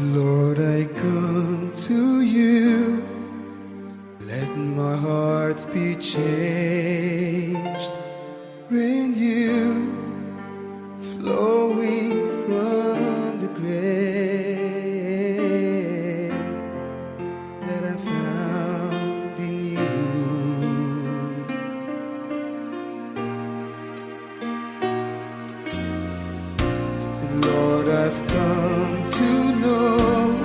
Lord, I come to you. Let my heart be changed, renewed, flowing from the grace that I found in you. And Lord, I've come to know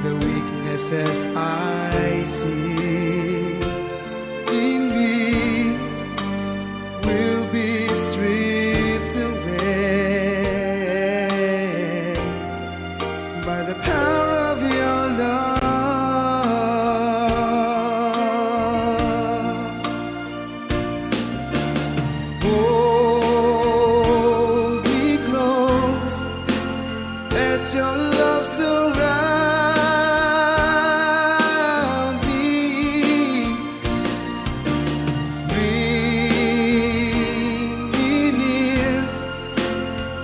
the weaknesses I see in me will be stripped away by the power of your love. Hold me close, let your love surround me. Bring me near,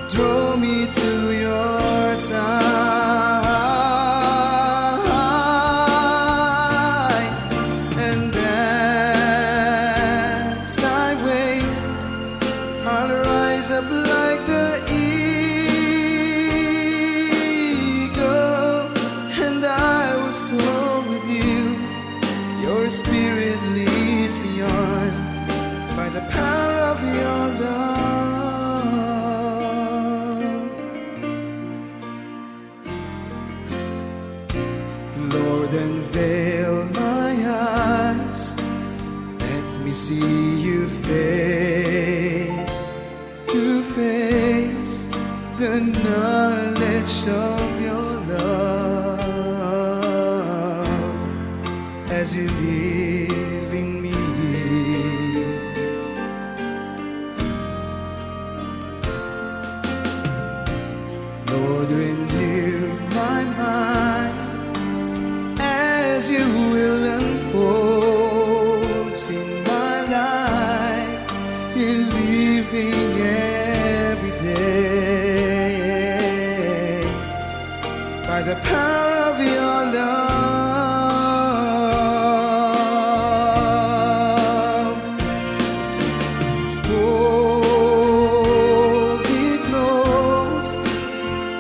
draw me to your side. And as I wait, I'll rise up like the eagle, and I will soar with you. Your spirit leads me on by the power of your love. Lord, unveil my eyes, let me see you face to face, the knowledge of your love as you live in me. Lord, renew my mind as you will unfold in my life, in living every day by the power of your love. Hold me close,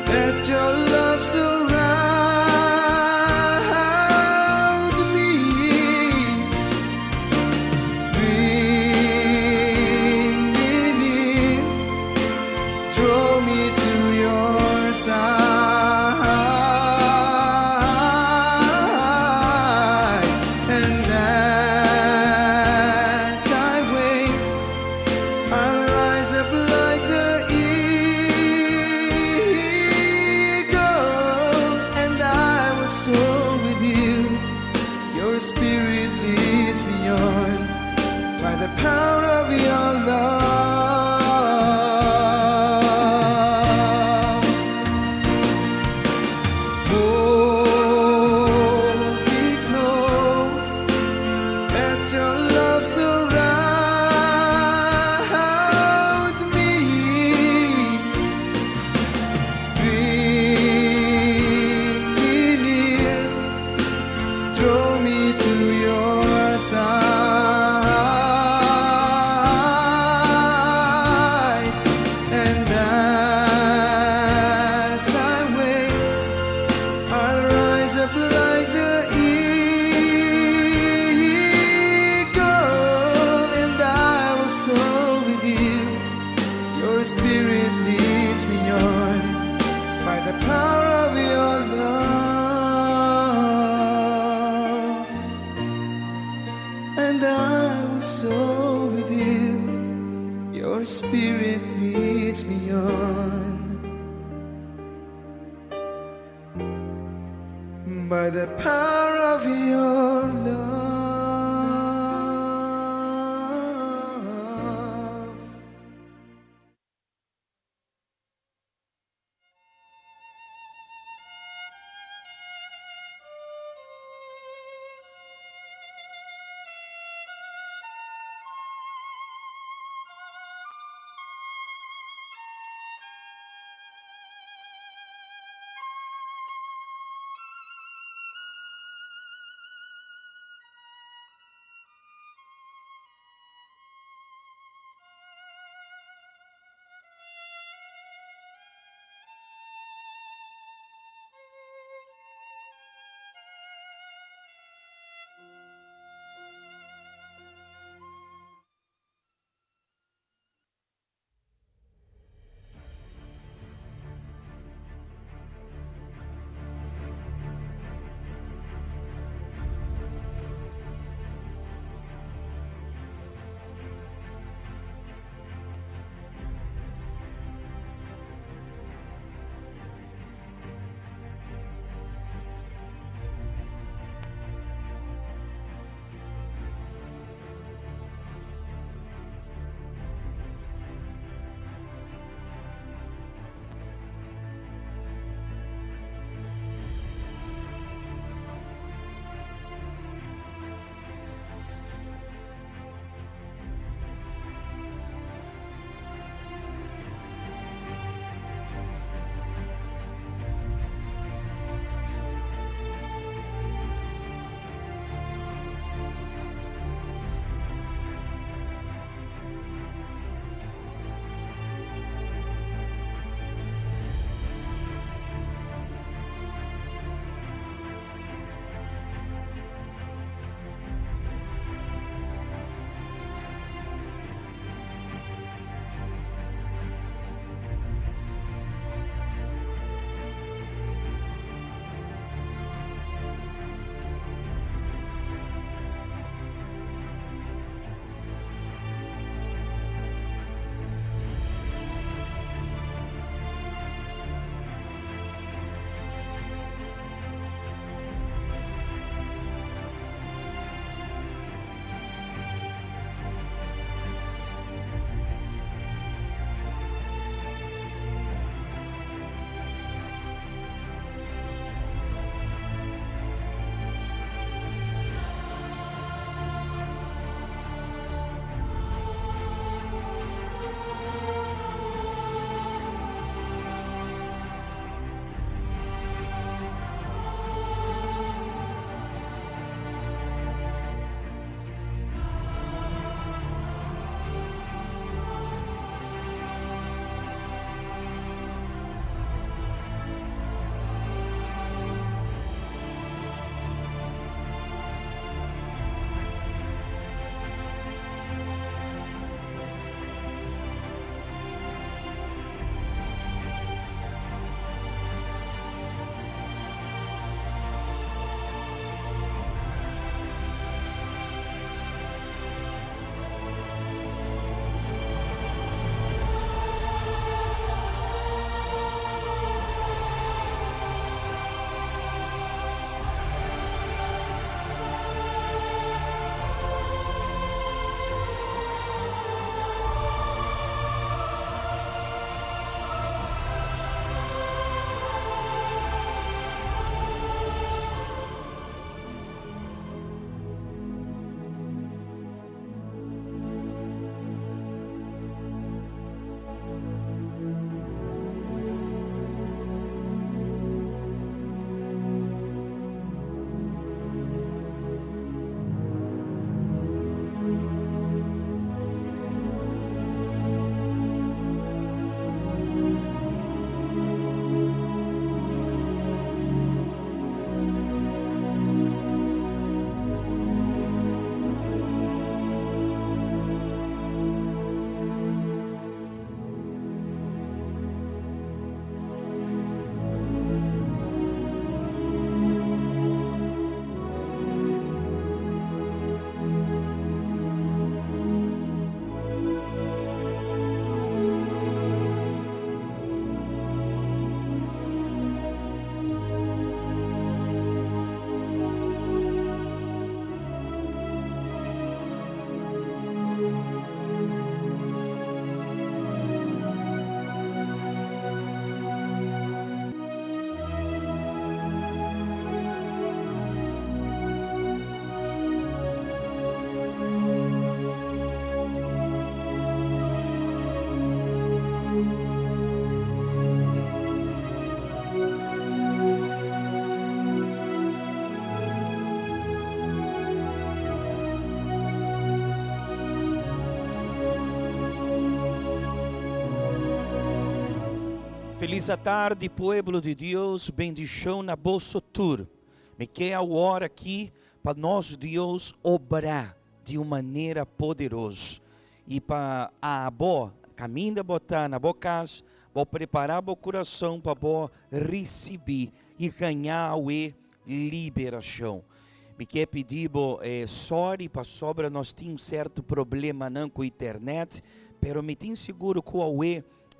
let your love surround me. Bring me near, draw me to your side. And as I wait, I'll rise up like the eagle, and I will soar with you. Your spirit leads me on by the power of your love. Hold me close, let your love surround me. Bring me near, draw me to your side. And as I wait, I'll rise up like the eagle, and I will soar with you. Your spirit leads me on by the power of your love. And I will soar with you. Your spirit leads me on by the power of your love. Feliz a tarde, pueblo de Deus, bendição na vosso tur. Me quer a hora aqui para nós, Deus, obrar de uma maneira poderosa. E para a boa, caminho de botar na boa casa, vou preparar o coração para receber e ganhar a liberação. Me quer pedir, sorry, para sobra, nós temos certo problema não com a internet, pero me tenho seguro que o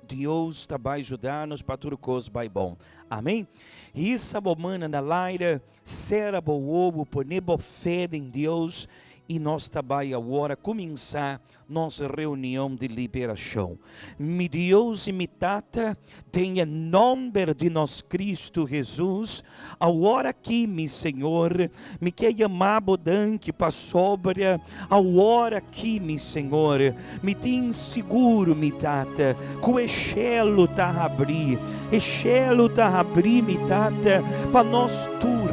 Deus está vai ajudar-nos para tudo coisa vai bom. Amém? E essa semana na laira, será o ovo, poner fé em Deus, e nós também agora começar nossa reunião de liberação. Mi Deus e mi Tata, em nome de nosso Cristo Jesus, agora aqui, mi Senhor, me quer chamar bodanque para sobre, agora aqui, mi Senhor, me tem seguro, mi Tata, que o cielo está a abrir, mi Tata, para nós tur,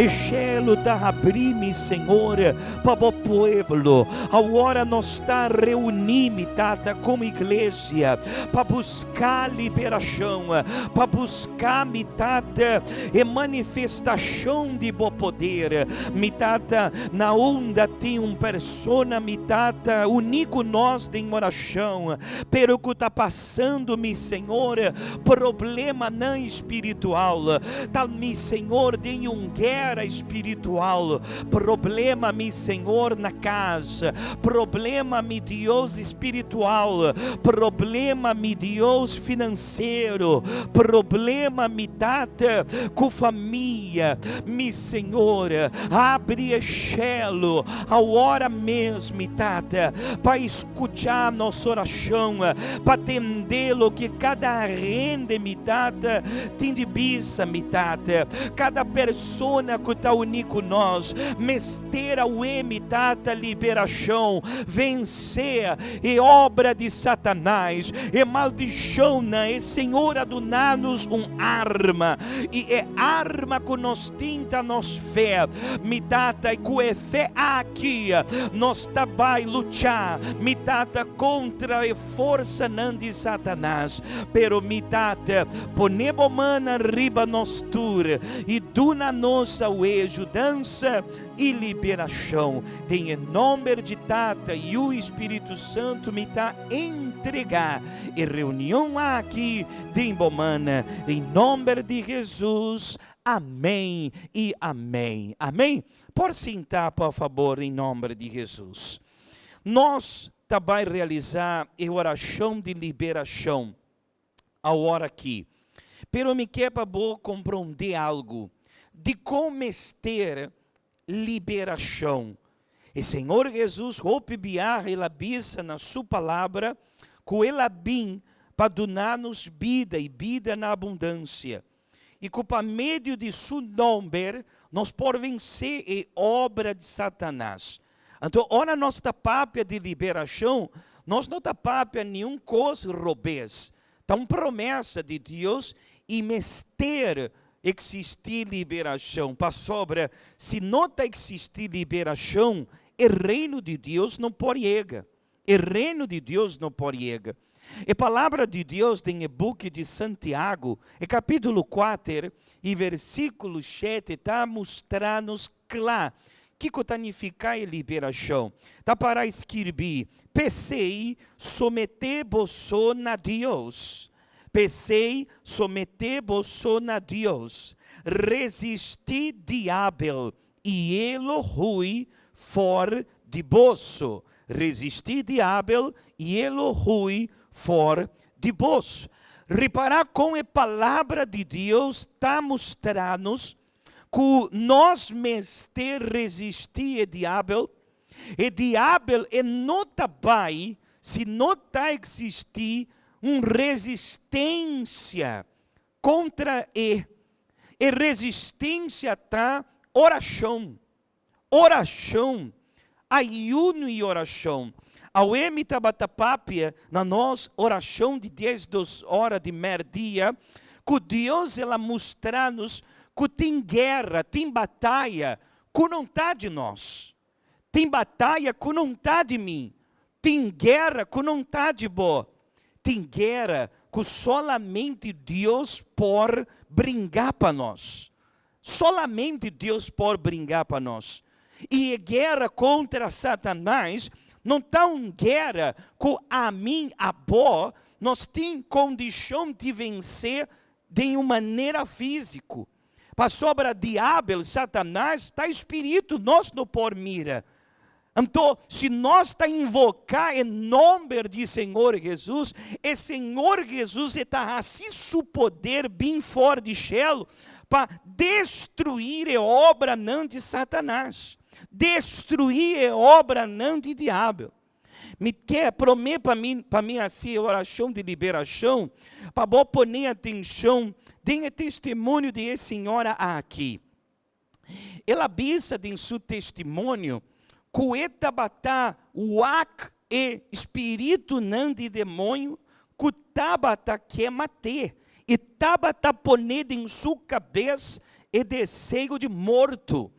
o cielo está a abrir, mi Senhor, para o povo, agora nós está reunir, mi Tata, como igreja, para buscar liberação, para buscar, mi Tata, e manifestação de bom poder, mi Tata, na onda tem persona, mi Tata, unico nós em oração, pero que está passando, mi Senhor, problema não espiritual, tal, mi Senhor, tem guerra espiritual, problema, mi Senhor, na casa, problema, mi Deus, espiritual, problema, mi Deus, financeiro, problema, mi Tata, com família, mi Senhor, abre o cielo, a hora mesmo, mi Tata, para escutar nossa oração, para atender o que cada rende, mi Tata, tem de bisa, mi Tata, cada persona que está unindo com nós, mester a mi Tata, liberação, vencer e obra de Satanás, e maldição, e Senhor, adonar-nos arma, e é arma que nós tinta nos fé, mi Tata, e com fé aqui, nós também lutar, mi Tata, contra a força não de Satanás, pero mi Tata, ponemos mana riba nos tur, e duna nossa ajudança e liberação, tem em nome de Tata, e o Espírito Santo me está entregar, e reunião aqui de Bomana, em nome de Jesus, amém e amém, amém. Por sentar, por favor, em nome de Jesus. Nós também realizar a oração de liberação, a hora aqui, pero me quer para compreender algo, de como ter liberação. E Senhor Jesus, roupe biar ela bisa na sua palavra, com ela bim para donar-nos vida e vida na abundância. E que por meio de seu nome, nós por vencer a obra de Satanás. Então, ora nossa pápia de liberação, nós não tapapia nenhum coisa robês. Então, promessa de Deus e mester existir liberação. Para sobra, se não está existir liberação, o reino de Deus não pode chegar. O reino de Deus não pode chegar. A palavra de Deus tem o book de Santiago, capítulo 4, e versículo 7, está mostrando-nos claro que significa a liberação. Está para escrever, pensei, someter-vos a Deus. Pensei, someter-vos a Deus. Resisti diabo, e ele rui for de vos. Resisti diabo, e ele rui for de vos. Reparar com a palavra de Deus está mostrando-nos que nós mestre resistir ao diabo, e diabo é não também, se não está existir uma resistência contra ele. E resistência está oração, ayuno e oração. Ao emita batapapia na nossa oração de 10 horas de meio-dia, que Deus ela mostra-nos que tem guerra, tem batalha, que não está de nós. Tem batalha que não está de mim. Tem guerra que não está de boa. tem guerra que solamente Deus pode brincar para nós. Solamente Deus pode brincar para nós. E a guerra contra Satanás não está uma guerra que a mim, a boa, nós temos condição de vencer de uma maneira física. Para sobre o diabo, Satanás, está espírito, nós não por mira. Então, se nós está invocar em nome de Senhor Jesus, e Senhor Jesus está assim seu poder bem forte de céu para destruir a obra não de Satanás, destruir a obra não de diabo. Me quer prometer para mim assim, oração de liberação, para vou pôr atenção, tenha testemunho de essa senhora aqui. Ela avisa em seu testemunho que etabatá o ac e espírito não de demônio que tabata quer matar e tabata poner em sua cabeça e desejo de morto.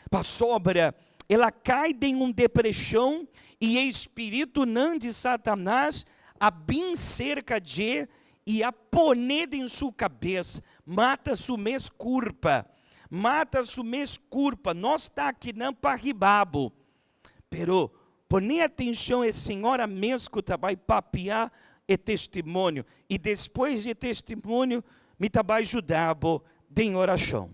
Para sobra, ela cai em uma depressão e o espírito não de Satanás a bem cerca de e a poner em sua cabeça, mata sua mesma culpa, nós está aqui não para ribabo. Pero, põe atenção, a senhora mesmo que vai papiar e testemunho. E depois de testemunho, me vai ajudar em oração.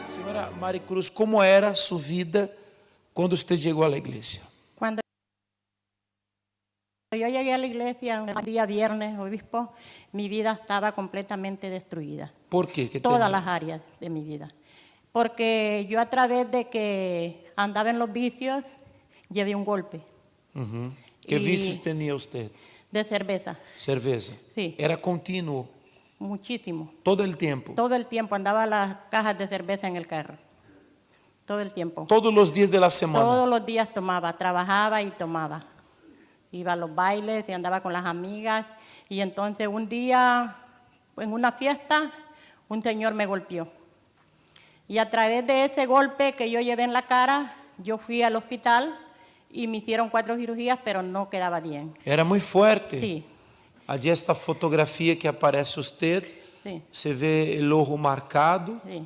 Senhora Maricruz, como era sua vida quando você chegou à igreja? Cuando yo llegué a la iglesia un día viernes, obispo, mi vida estaba completamente destruida. Por quê? Que Todas tem? las áreas de mi vida. Porque yo a través de que andaba en los vicios, llevé un golpe Que E- vícios tinha você? de cerveza, Cerveja? Sí. Era contínuo, muchísimo. todo o tempo? Todo el tiempo andaba las cajas de cerveza en el carro. Todo el tiempo. Todos os dias da semana? Todos los días tomaba, trabajaba y tomaba. Iba a los bailes y andaba con las amigas. Y entonces un día, en una fiesta, un señor me golpeó. Y a través de ese golpe que yo llevé en la cara, yo fui al hospital y me hicieron 4 cirugías, pero no quedaba bien. Era muito forte? Sí, Allí esta fotografia que aparece você, sí, você vê o olho marcado. sí.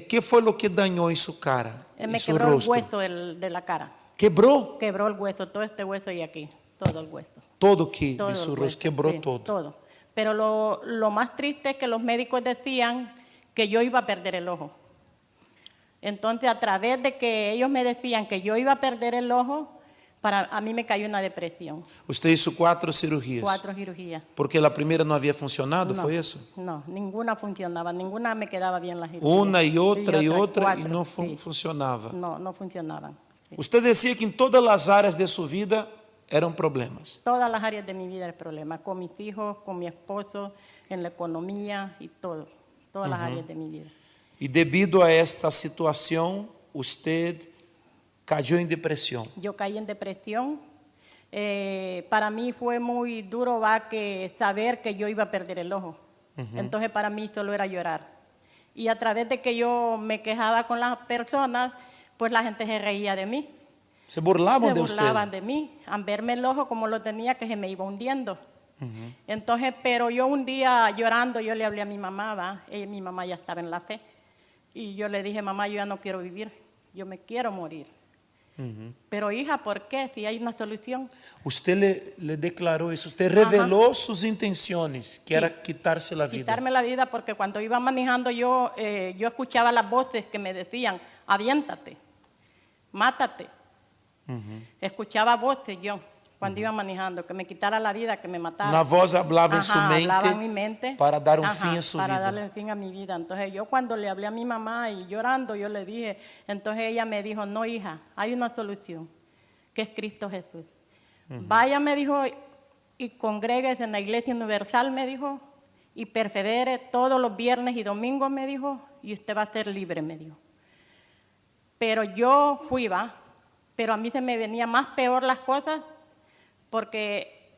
Que foi o que dañou em sua cara, Me em seu quebró el rosto? hueso de la cara. Quebrou Quebró el hueso, todo este hueso y aquí, todo el hueso. todo que Todo de seu el rosto, hueso, quebrou sí, todo. todo. Pero lo más triste es que los médicos decían que yo iba a perder el ojo. Entonces, a través de que ellos me decían que yo iba a perder el ojo, a mí me cayó una depresión. Você hizo 4 cirurgias? 4 cirugías. Porque a primeira não havia funcionado, No, foi isso? No, ninguna funcionaba, ninguna me quedaba bien la cirugía. Uma e outra, e 4, não sí. funcionava. No funcionaban. Sí. Você dizia que em todas as áreas de sua vida eram problemas. Todas las áreas de mi vida el problema, con mis hijos, con mi esposo, en la economía y todo. Todas las áreas de mi vida. E devido a esta situação, você caiu em depressão. Yo caí en depresión. Para mí fue muy duro que saber que yo iba a perder el ojo. Entonces para mí solo era llorar. Y a través de que yo me quejaba con las personas, pues la gente se reía de mí. Se burlavam Se de burlaban você. de mí, al verme el ojo como lo tenía, que se me iba hundiendo. Entonces, pero yo un día llorando, yo le hablé a mi mamá, mi mamá ya estaba en la fe. Y yo le dije, mamá, yo ya no quiero vivir, yo me quiero morir. Pero hija, ¿por qué? Si hay una solución. Você le declarou isso, você revelou suas intenções, que era quitar-se a vida. Quitarme la vida, porque cuando iba manejando yo escuchaba las voces que me decían, aviéntate, mátate. Escuchaba voces yo cuando iba manejando, que me quitara la vida, que me matara. Una voz hablaba en su hablaba en mi mente para dar un fin a su para vida. darle fin a mi vida. Entonces yo cuando le hablé a mi mamá y llorando, yo le dije, entonces ella me dijo, no hija, hay una solución, que es Cristo Jesús. Vaya, me dijo, y congréguese en la Iglesia Universal, me dijo, y persevere todos los viernes y domingos, me dijo, y usted va a ser libre, me dijo. Pero yo fui, pero a mí se me venía más peor las cosas, porque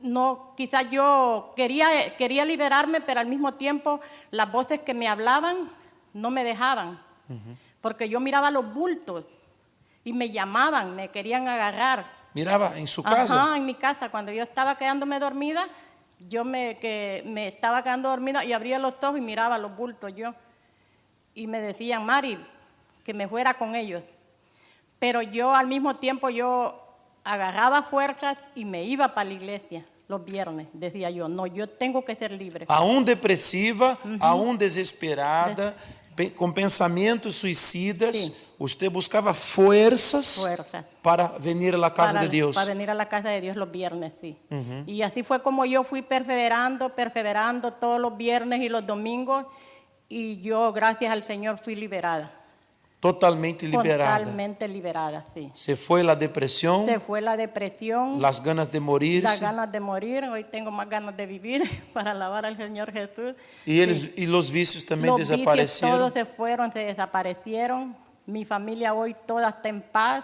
no, quizás yo quería liberarme, pero al mismo tiempo las voces que me hablaban no me dejaban, porque yo miraba los bultos y me llamaban, me querían agarrar. Mirava em sua casa? Ajá, en mi casa, cuando yo estaba quedándome dormida, me estaba quedando dormida y abría los ojos y miraba los bultos yo. Y me decían, Mari, que me fuera con ellos. Pero yo al mismo tiempo yo agarraba fuerzas y me iba para la iglesia los viernes. Decía yo, no, yo tengo que ser libre. Aún depressiva, aún desesperada, com pensamentos suicidas, Sim. você buscava forças Fuerzas. para vir à casa de Deus. Para venir a la casa de Dios los viernes, sí. Y así fue como yo fui perseverando todos los viernes y los domingos. Y yo, gracias al Señor, fui liberada. Totalmente liberada. Totalmente liberada, sí. Se foi a depressão, Se fue la depresión, as ganas de morir. las ganas de morir. Hoy tengo más ganas de vivir para alabar al Señor Jesús. E os vícios também Los vicios desapareceram. todos se fueron, se desaparecieron. Mi familia hoy toda está en paz.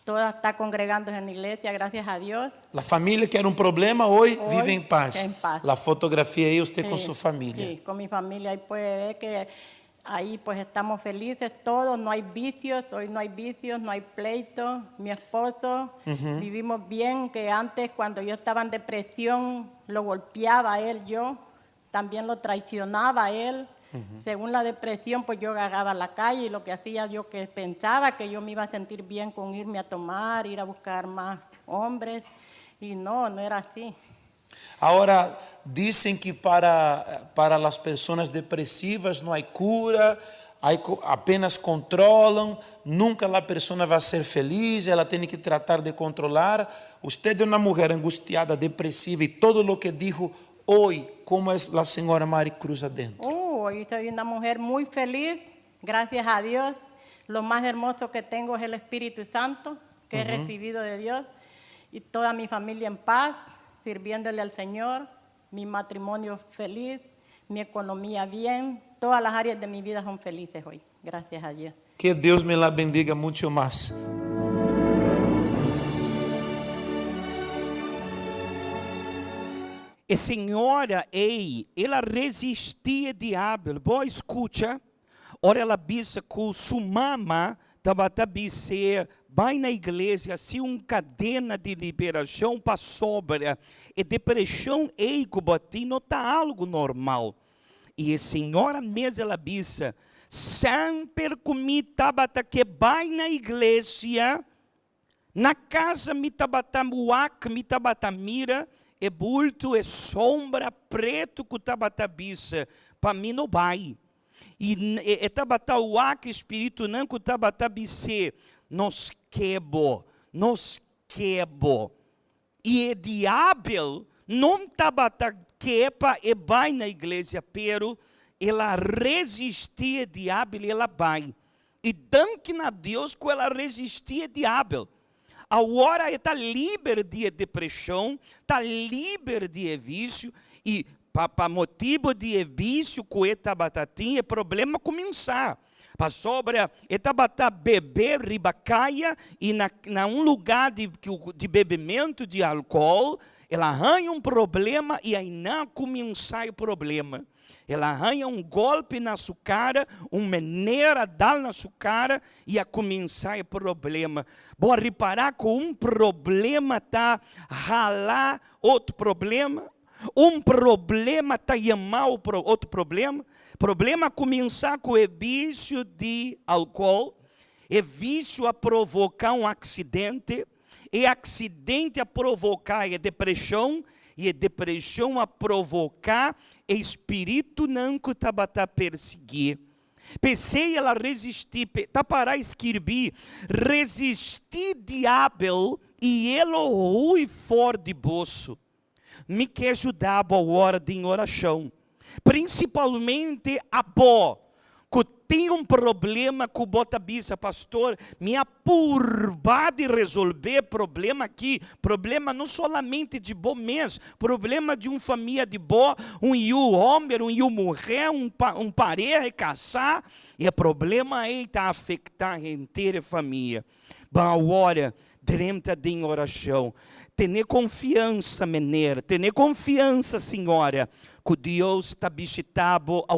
Toda está congregándose en la iglesia, gracias a Dios. A família que era um problema, hoje Hoy vive em paz. em paz. A fotografia aí, você com Sí, sua família. Sí, con mi familia. Ahí puede ver que ahí pues estamos felices todos, no hay vicios, hoy no hay vicios, no hay pleitos. Mi esposo, vivimos bien, que antes cuando yo estaba en depresión lo golpeaba a él yo, también lo traicionaba a él. Según la depresión, pues yo agarraba a la calle y lo que hacía yo, que pensaba que yo me iba a sentir bien con irme a tomar, ir a buscar más hombres, y no era así. Agora, dizem que para as pessoas depressivas não há cura, apenas controlam, nunca a pessoa vai ser feliz, ela tem que tratar de controlar. Você é uma mulher angustiada, depressiva, e todo o que dijo hoje, como é a senhora Mari Cruz adentro? Hoy soy una mujer muy feliz, gracias a Dios. Lo más hermoso que tengo es el Espíritu Santo, que he recibido de Dios, y toda mi familia en paz, sirviéndole al Señor, mi matrimonio feliz, mi economía bien, todas las áreas de mi vida son felices hoy, gracias a Dios. Que Deus me la bendiga muito mais. E senhora, ela resistia ao diabo. Boa escuta. Ora, ela disse que sua mama estava vai na igreja, assim, cadena de liberação para sobra. E depressão, que botinho, não está algo normal. E a senhora mesmo, ela disse, sempre comigo tabata que vai na igreja, na casa me tabata muac, me tabata mira, e bulto, e sombra, preto, que tabata bisa, para mim não vai. E tabata uac, espírito não, que tabata bise, nos quebo. E o diabo não tabata quepa e vai na igreja, pero ela resistia ao diabo e ela vai. E danke na Deus que ela resistia ao diabo. Agora está livre de depressão, está livre de vício, e para motivo de vício que etabatati é problema começar. Para sobra, etabata beber ribacaia e na um lugar de bebimento de álcool, ela arranha um problema e aí não começa o problema. Ela arranha um golpe na sua cara, maneira dá na sua cara e a começar o problema. Bom, reparar que um problema está ralar outro problema, um problema está chamar outro problema. Problema começar com o vício de álcool, é vício a provocar um acidente, e acidente a provocar a depressão, e a depressão a provocar espírito não que estava a perseguir. Pensei ela resistir, está para escrever, resistir diabo e ele rui fora de bolso. Me quer ajudar a hora de oração. Principalmente a pó, que tem um problema com bota bisa, pastor, me apurvar de resolver problema aqui, problema não somente de bom mês, problema de uma família de boa, homem, mulher, pareja casar, e o problema aí está afetando a inteira família. Bom, agora, dentro de oração, tenha confiança, menina, tenha confiança, senhora, que Deus está visitando a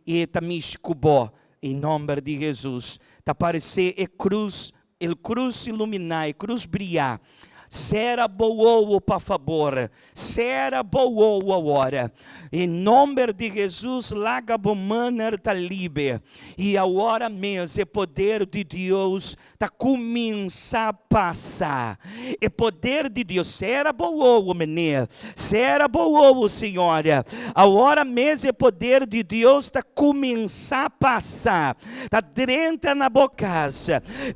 e está me escubou, em nome de Jesus. Está parecer a cruz el cruz iluminar, cruz brilhar. Será boa, por favor. Será boa agora. Em nome de Jesus, laga bomana está livre. E agora mesmo, o poder de Deus está começando a passar. O poder de Deus, será boa, menino. Será boa, senhora. Agora mesmo, o poder de Deus está começando a passar. Está dentro na boca.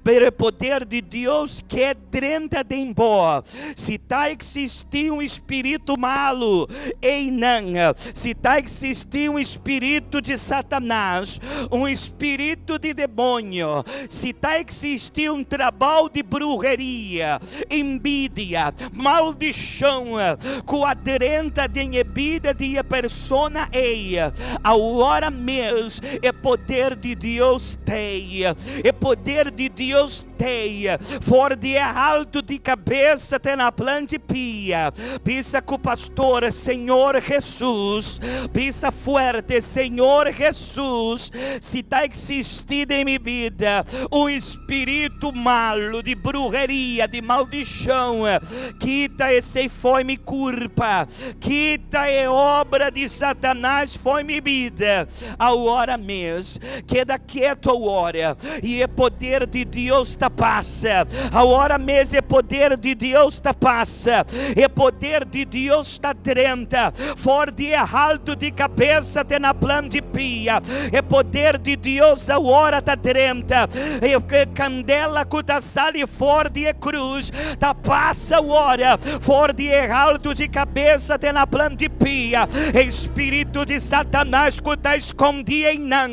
Pero o poder de Deus que é dentro de embora. Se está existindo um espírito malo, ei não. Se está existindo um espírito de Satanás, um espírito de demônio, se está existindo um trabalho de bruxaria, envidia, maldição, coadrenta de vida de a persona ei, agora mesmo é poder de Deus tem, é poder de Deus tem, for de alto de cabeça até na planta pia, pisa com o pastor, Senhor Jesus, pisa forte, Senhor Jesus, se está existindo em minha vida um espírito malo de bruxaria, de maldição, quita esse foi minha culpa, quita a obra de Satanás foi minha vida, agora mesmo, queda quieto agora, e o poder de Deus está passa, agora mesmo é poder de Deus está passa, o poder de Deus está dentro, for de alto de cabeça até na planta de pia, o poder de Deus agora está dentro, e candela que está sali for de cruz, está passa agora, for de alto de cabeça até na planta de pia, espírito de Satanás que está escondido em não,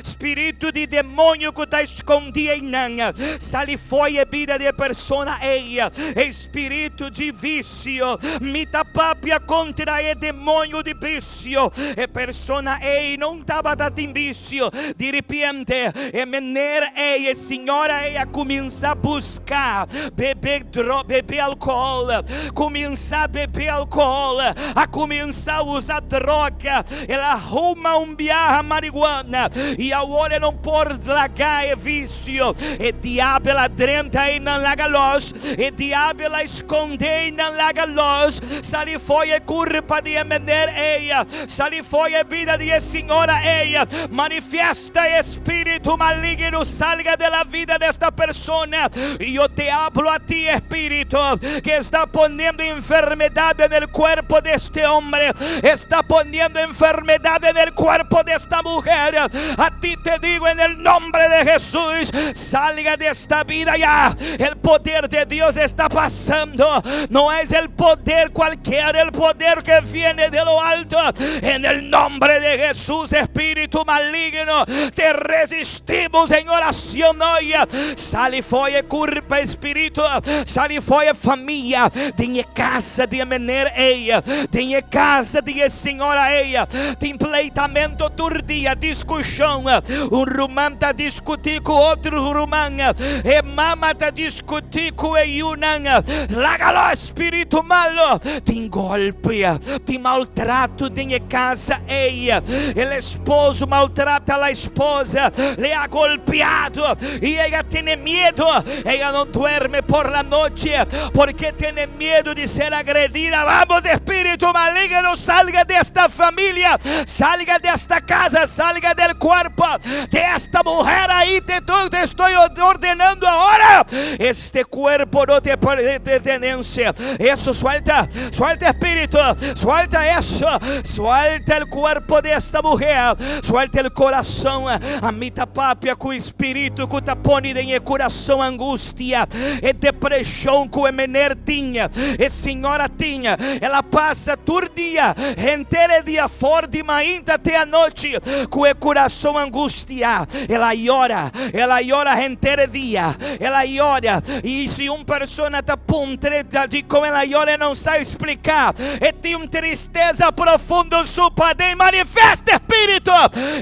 espírito de demônio que está escondido em não, sali foi a vida de persona ei, espírito de vício, mita papia contra o demônio de vício, e persona ei não estava dando vício, de repente, e menina ei, a senhora ei a começar a buscar, beber álcool, começar a beber álcool, a começar a usar droga, ela arruma biarra marihuana, e agora não pode largar o vício, e diabo ela dentro aí não larga los, e diabo ela esconde e não larga los, sali foi a culpa de menina ella, sali foi a vida de senhora ella, manifesta espírito maligno, salga de la vida desta persona, e eu te hablo a ti espírito, que está poniendo enfermedade no cuerpo de este hombre, está poniendo enfermedade no cuerpo de esta mujer, a ti te digo en el nombre de Jesús, salga de esta vida ya, el poder de Dios está pasando, no es el poder cualquiera, el poder que viene de lo alto, en el nombre de Jesús, espíritu maligno, te resistimos en oración hoy, sale fuera culpa espíritu, sale fuera familia, tenha casa de menor ella, tenha casa de senhora ella, tem pleitamento todo dia, discussão, rumã está discutindo com outro rumã, e mama está discutindo com uma, lágalo espírito malo, tem golpe, tem maltrato dentro de casa ella, o esposo maltrata a esposa, le ha golpeado, e ela tem medo, ela não duerme por la noche, porque tem medo de ser agredida. Vamos, espírito maligno, salga desta família, salga desta casa, salga del cuerpo desta mulher aí, te estou ordenando agora, este cuerpo não te pertenece, isso suelta, suelta espírito, suelta isso, suelta o cuerpo desta mulher, suelta o coração, a mita papia com o espírito que está ponido em coração angústia, e depressão que o menor tinha, e senhora tinha, ela passa todo dia, inteiro dia fora de manhã até a noite, com o coração angústia, ela ora inteiro dia, ela ora, e se uma pessoa está esta puntredade com ela ela não sabe explicar. E tem uma tristeza profunda em sua padre. Manifesta Espírito.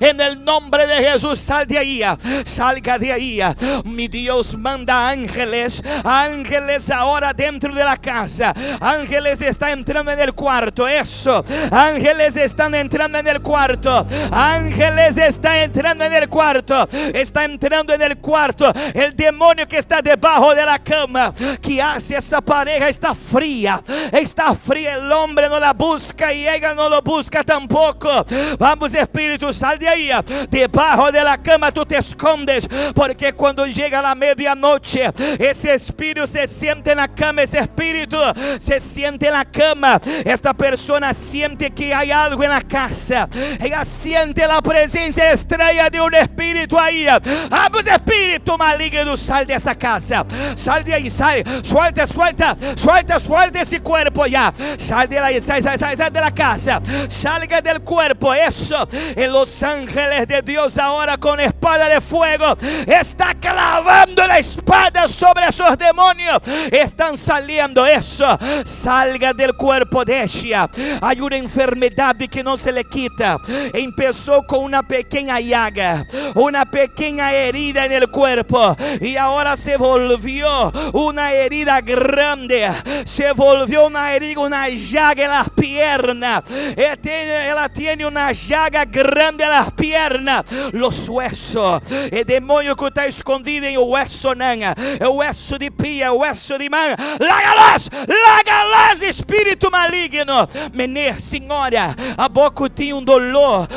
En el nombre de Jesús, sal de ahí. Salga de ahí. Mi Dios manda ángeles. Ángeles ahora dentro de la casa. Ángeles están entrando en el cuarto. Eso. Ángeles están entrando en el cuarto. Ángeles están entrando en el cuarto. Está entrando en el cuarto. El demonio que está debajo de la cama, que hace esa pareja, está fría. Está fría. El hombre no la busca y ella no lo busca tampoco. Vamos, Espíritu, sal de ahí. Debajo de la cama tú te escondes, porque cuando llega la medianoche, ese espíritu se siente en la cama. Ese espíritu se siente en la cama. Esta persona siente que hay algo en la casa. Ella siente la presencia extraña de un espíritu ahí. Vamos, espíritu maligno, sal de esa casa. Sal de ahí, sal. Suelta, suelta, suelta, suelta ese cuerpo ya. Sal de ahí, sal de la casa. Salga del cuerpo. Eso. En los ángeles de Dios ahora con espada de fuego está clavando la espada sobre esos demonios. Están saliendo. Eso. Salga del cuerpo de ella. Hay una enfermedad que no se le quita. Empezó con una pequeña llaga, una pequeña herida en el cuerpo, y ahora se volvió una herida grande. Se volvió una herida, una llaga en las piernas. Ella tiene una llaga grande en las piernas. Los huesos. El demonio que está escondido en el hueso, nana. El hueso de pia, el hueso de manga. Lágalos, lágalos, espírito maligno. Menê, senhora, a boca tem dolor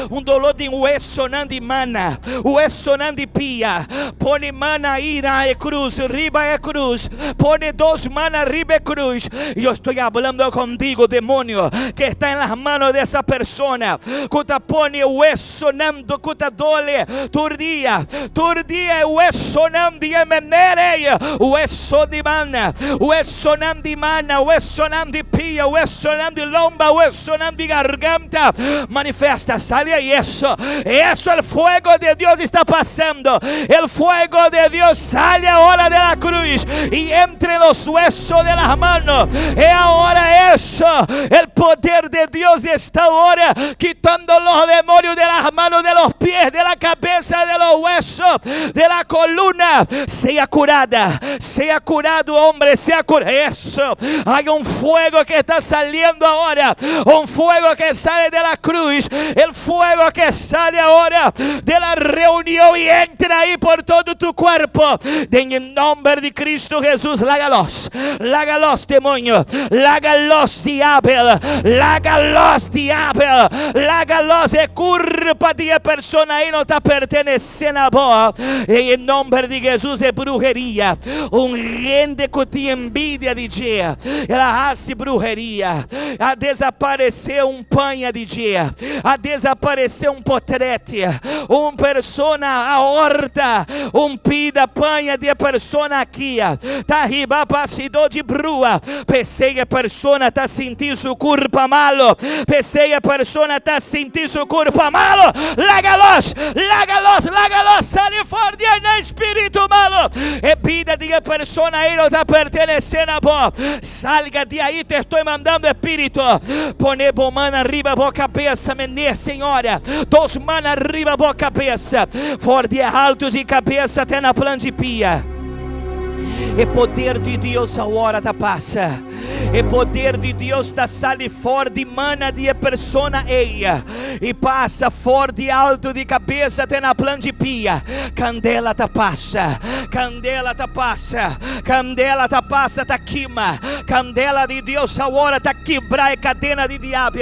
de hueso não de mana, hueso não de pia. Pone mana aí na cruz, riba é cruz. Pone dos manos arriba é cruz. Eu estou falando contigo, demônio, que está em las manos dessa persona. Que pone hueso não do que dole, turdia, hueso não de menere, hueso de mana, hueso não de mana, hueso não de pia, hueso não de lomba, hueso não de garganta. Manifesta, sale ahí. Eso, el fuego de Dios está pasando. El fuego de Dios sale ahora de la cruz y entre los huesos de las manos. Y ahora eso, el poder de Dios está ahora quitando los demonios de las manos, de los pies, de la cabeza, de los huesos, de la columna. Sea curada, sea curado, hombre, sea curado. Eso, hay un fuego que está saliendo ahora, un fuego que sale de la cruz, el fuego que sale ahora de la reunión y entra ahí por todo tu cuerpo. En el nombre de Cristo Jesús, lágalos, lágalos, demonio, lágalos, diablo, lágalos, diablo, lágalos. Es culpa de persona ahí no está perteneciendo a vos. En el nombre de Jesús, es brujería. Un gente que te envidia de dia, ela hace brujería. A desaparecer um panha de dia, a desaparecer um potrete, persona a horta, pida panha de persona aqui, tá riba passidor de brua, pensei a persona tá sentindo seu corpo malo, pensei a persona tá sentindo seu corpo malo, lágalos, lágalos, lágalos, sale fora de espírito malo, e vida de persona aí não tá pertenecendo a vós, salga de aí, te estou mandando espírito, pone bomana arriba a cabeça, menê, senhora, dos manos arriba a cabeça, for de altos e cabeça até na plantipia. E poder de Deus agora ta passa. E poder de Deus ta sale fora de mana de persona eia. E passa fora de alto de cabeça até na plantipia. Candela ta passa. Candela ta passa. Candela ta passa, ta queima. Candela de Deus agora ta quebrar a cadena de diabo.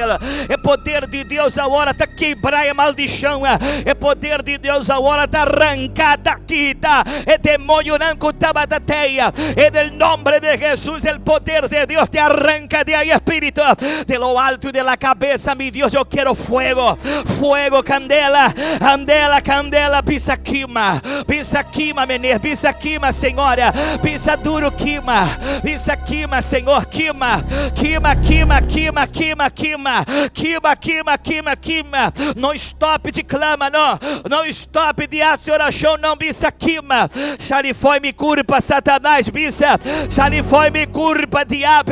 E poder de Deus agora ta quebrar a maldição. E poder de Deus agora ta arrancar, ta quita. E demônio não cutaba ta teia. En el nombre de Jesús, el poder de Dios te arranca de ahí, espíritu, de lo alto y de la cabeza, mi Dios. Yo quiero fuego, fuego, candela, candela, candela, pisa quima, menino, pisa quima, Senhora, pisa duro, quima, pisa quima, Senhor, quima, quima, quima, quima, quima, quima, quima, quima, quima, quima. Não stop de clama, não stop de oração, não, pisa quima. Sali foi me culpa, Satanás, pisa, sali foi me culpa, diabo,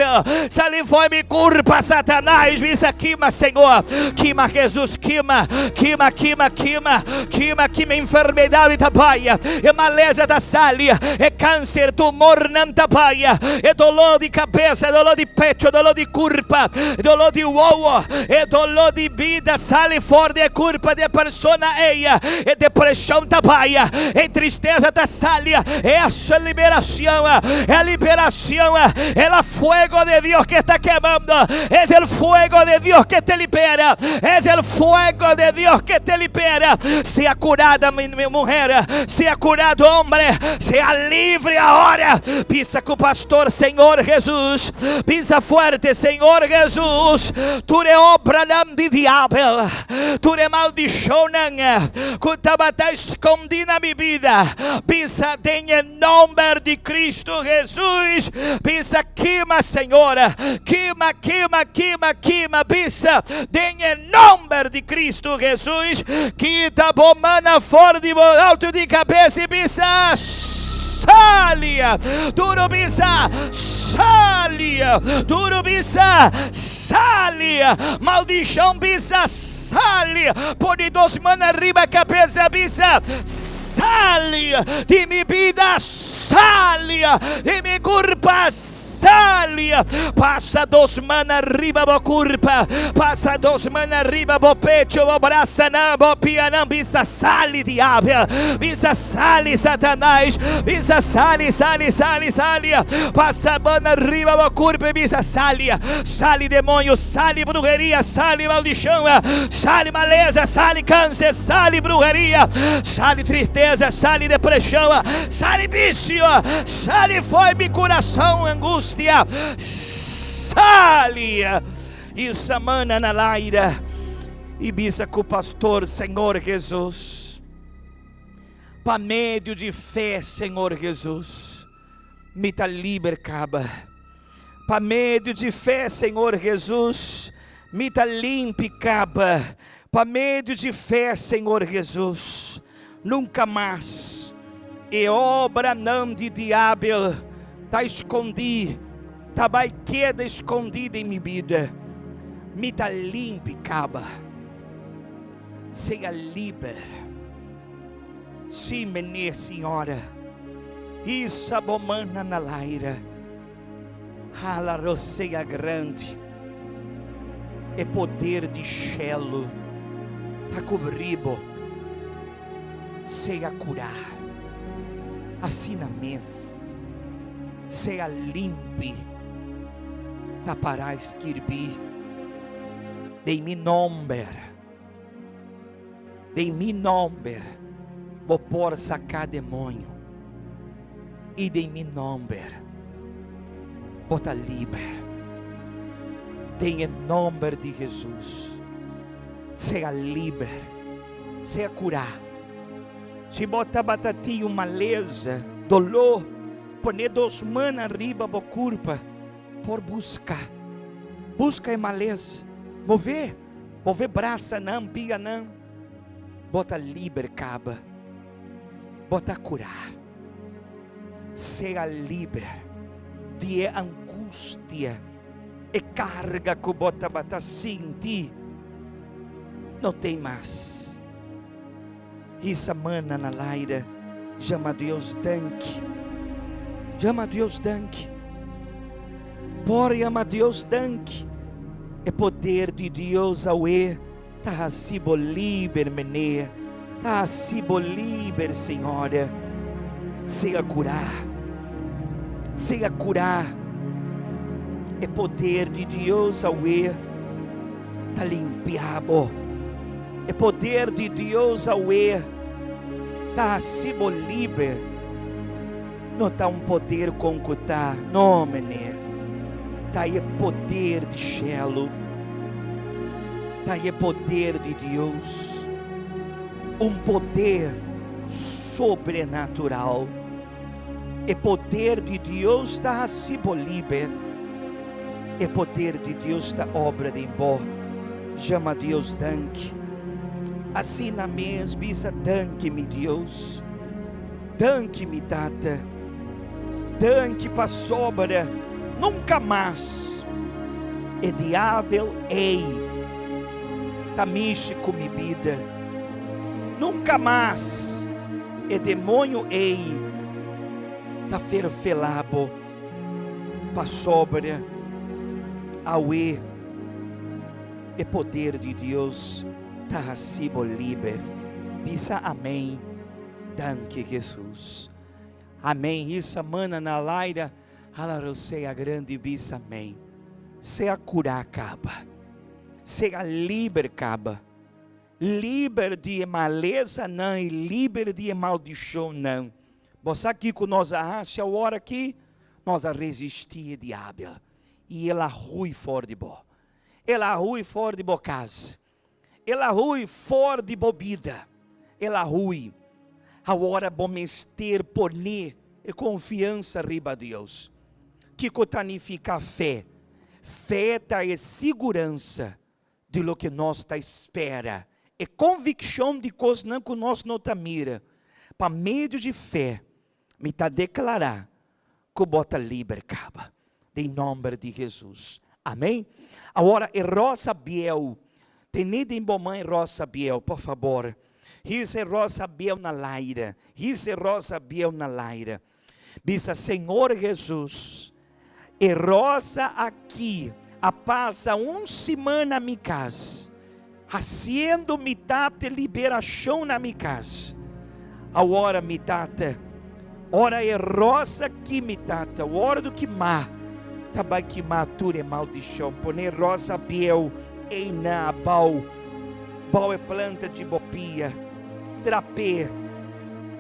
sali foi me culpa, Satanás, pisa quima, Senhor, quima, Jesus, quima, quima, quima, quima, quima, quima, enfermidade da baia, é maleza da salia, é câncer, tumor não da baia, é dolor de cabeça, é dolor de peito, é dolor de culpa, é dolor de uovo, é dolor de vida, sale fora de culpa de persona eia, é depressão da baia, é tristeza da salia, é a sua liberação, é a liberação, é o fogo de Deus que está queimando, é o fogo de Deus que te libera, é o fogo de Deus que te libera. Seja curada, minha mulher, seja curado, homem, seja livre agora. Pisa com o pastor, Senhor Jesus, pisa forte, Senhor Jesus. Tu é obra não de diabo, tu é maldição, que está escondida na minha vida. Pisa em nome de Cristo Jesus, pisa queima, Senhor, queima, queima, queima, queima, pisa em nome de Cristo Jesus, quita bomana fora de alto de cabeça e pisa, salia, duro pisa, salia, duro pisa, salia, maldição pisa, salia, por de 2 manos arriba cabeça pisa, salia, de minha vida, salia, de minha culpa, salia, passa 2 manos arriba bo culpa, passa 2 manos arriba bo pecho, bo braça não, bo pia não, pisa sali diabo, pisa sali Satanás, pisa sali, salia, passa a mano arriba bo culpa, pisa salia, sali demônio, sali bruxeria, sali maldição, sali maleza, sali câncer, sali bruxeria, sali tristeza, sali depressão, sali vício, sali fome, coração, angústia, salia, e semana na laira, e bisa com o pastor, Senhor Jesus, para meio de fé, Senhor Jesus, me tá livre, caba, para meio de fé, Senhor Jesus, me tá limpe, caba, para meio de fé, Senhor Jesus, nunca mais, e obra não de diabo, tá escondido, tá queda escondida em minha vida, me tá limpe, caba, seja livre, sim, menina, senhora, isso abomana na laira, hala roceia grande, é poder de Shelo, tá cobribo, seja curar, assim na mesa, seja limpe, tapará esquirbi, de mi nome, vou por sacar demônio, e de mi nome, bota livre, em nome de Jesus, seja livre, seja curar, se bota batatinho, maleza, dolor, poner 2 manos arriba bo culpa, por buscar, busca é maleza, mover braça não, pia não, bota livre, caba, bota curar, seja livre, de angústia, e carga que bota bata sentir, não tem mais, e semana na laira, chama Deus danke, por ama Deus danke, é poder de Deus ao tá assim livre, menê, tá assim livre, Senhora, seja curar, é poder de Deus ao tá limpiado, é poder de Deus ao tá assim livre, não tá poder concutar, não, menê, Tá aí poder de Shelo. Tá aí poder de Deus. Um poder sobrenatural. O poder de Deus está assim liber. O poder de Deus está obra de embó. Chama Deus danke. Assim na mesa, bisa danke me Deus. Danke me tata. Danke para sobra. Nunca mais. E diabo ei. Tá mexe com minha vida. Nunca mais. E demônio ei. Tá ferfelabo. Pa sobra. Auê. E poder de Deus. Tá assim liber. Bisa amém. Danke Jesus. Amém. Isso mana na laira. Alarosei a grande bisa amém. Seja curar acaba. Seja liber acaba. Liber de maleza não. E liber de maldição não. Você aqui com nós a hora aqui. Nós a resistir diabo. E ela rui fora de bo. Ela rui fora de bocas. Ela rui fora de bobida. Ela rui. A hora bom mester poner e confiança riba Deus. Que cotanifica fé. Fé tá é segurança de lo que nós tá espera. É convicção de coisas não que nós não tá mira. Para meio de fé, me tá declarar que bota livre acaba. Em nome de Jesus. Amém? Agora é rosa biel. Tenide em bomãe rosa biel, por favor. Isso é rosa biel na laira. Isso é rosa biel na laira. Bisa Senhor Jesus. E rosa aqui. A passa semana na minha casa. Haciendo mitad liberação na minha casa. Agora mitad. Ora é rosa aqui mitad. Hora do que má. Tabai que matura é maldição. Poner rosa biel. Em na bau. Bau é planta de bopia. Trapê.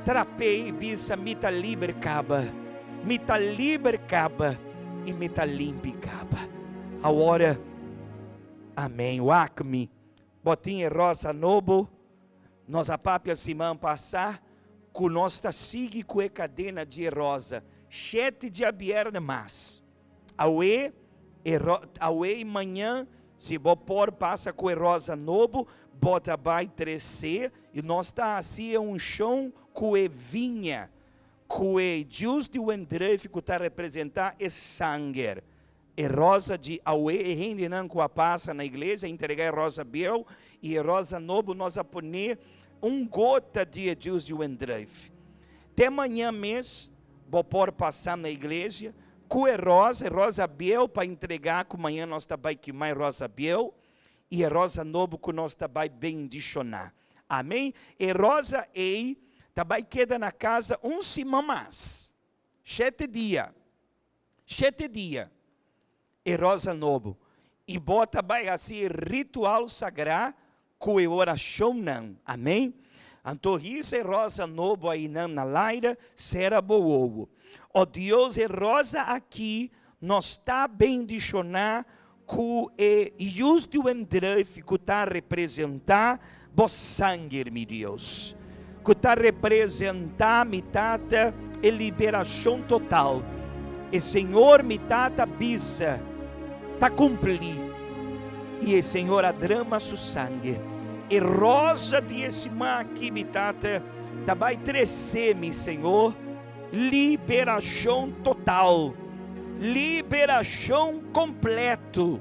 Trapei bisa mita liber caba. Mita liber caba. E mita limpe caba. Agora. Amém. O acme. Botinha rosa novo. Nós a papia semana passar. Com nós tá sigue com a cadena de rosa. 7 de abierne mais. Auê manhã. Se por passa com a rosa novo. Bota vai 3C. E nós está assim chão com a vinha. Com a jus de Wendreif que está representar é sangue. É rosa de auê e rende não com a passa na igreja. Entregar rosa biel. E rosa novo nós a poner gota de jus de Wendreif. Até amanhã mês. Vou por passar na igreja. Com a rosa biel para entregar. Que amanhã nós está vai queimar rosa biel. E a rosa novo que nós está vai bendicionar. Amém? E rosa ei. Também queda na casa semana mais. 7 dias. 7 dias. E rosa novo. E bota vai assim ritual sagrado com a oração não. Amém? Então isso é rosa novo aí não na laira. Será boa. O Deus é rosa aqui. Nós está bendicionar com o justo Wendreif que está representar o sangue, meu Deus. Que está representar mitata e liberação total. E Senhor mitata bisa está cumprir. E o Senhor adrama seu sangue. E rosa de esma aqui mitata também crescer, meu Senhor. Liberação total. Liberação completo.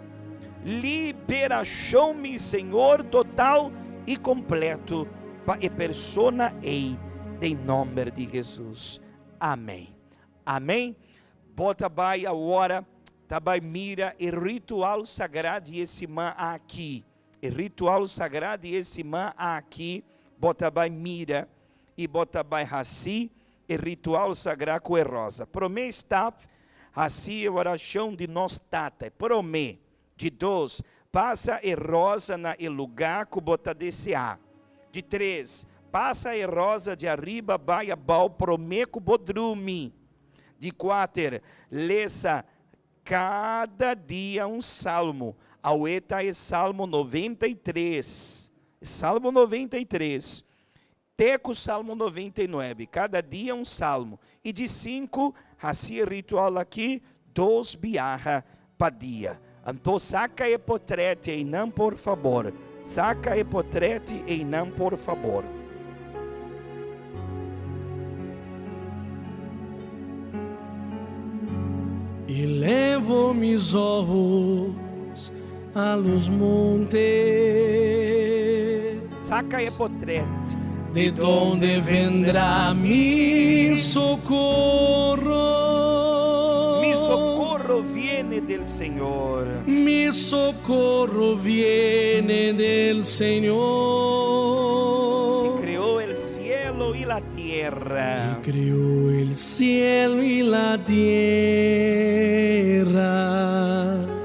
Liberação, meu Senhor, total e completo. Para a persona ei, em nome de Jesus. Amém. Amém. Bota vai agora, também mira o ritual sagrado de esse man aqui. O ritual sagrado de esse man aqui, bota vai mira e bota vai assim, o ritual sagrado com a rosa. Promê está assim a oração de nós tata. Promê de 2, passa a rosa na lugar que bota desejar. De 3, passa a rosa de arriba, vai a bal, promeco bodrumi. De 4, lesa cada dia um salmo. Aueta é Salmo 93. Salmo 93. Teco Salmo 99. Cada dia um salmo. E de 5, assim ritual aqui, 2 biarra para dia. Então saca e potrete e não por favor. Saca e potrete e não por favor. Elevo mis ojos a los montes. Saca e potrete. ¿De dónde vendrá mi socorro? Mi socorro viene del Señor. Mi socorro viene del Señor, Que creó el cielo y la tierra. que creó el cielo y la tierra.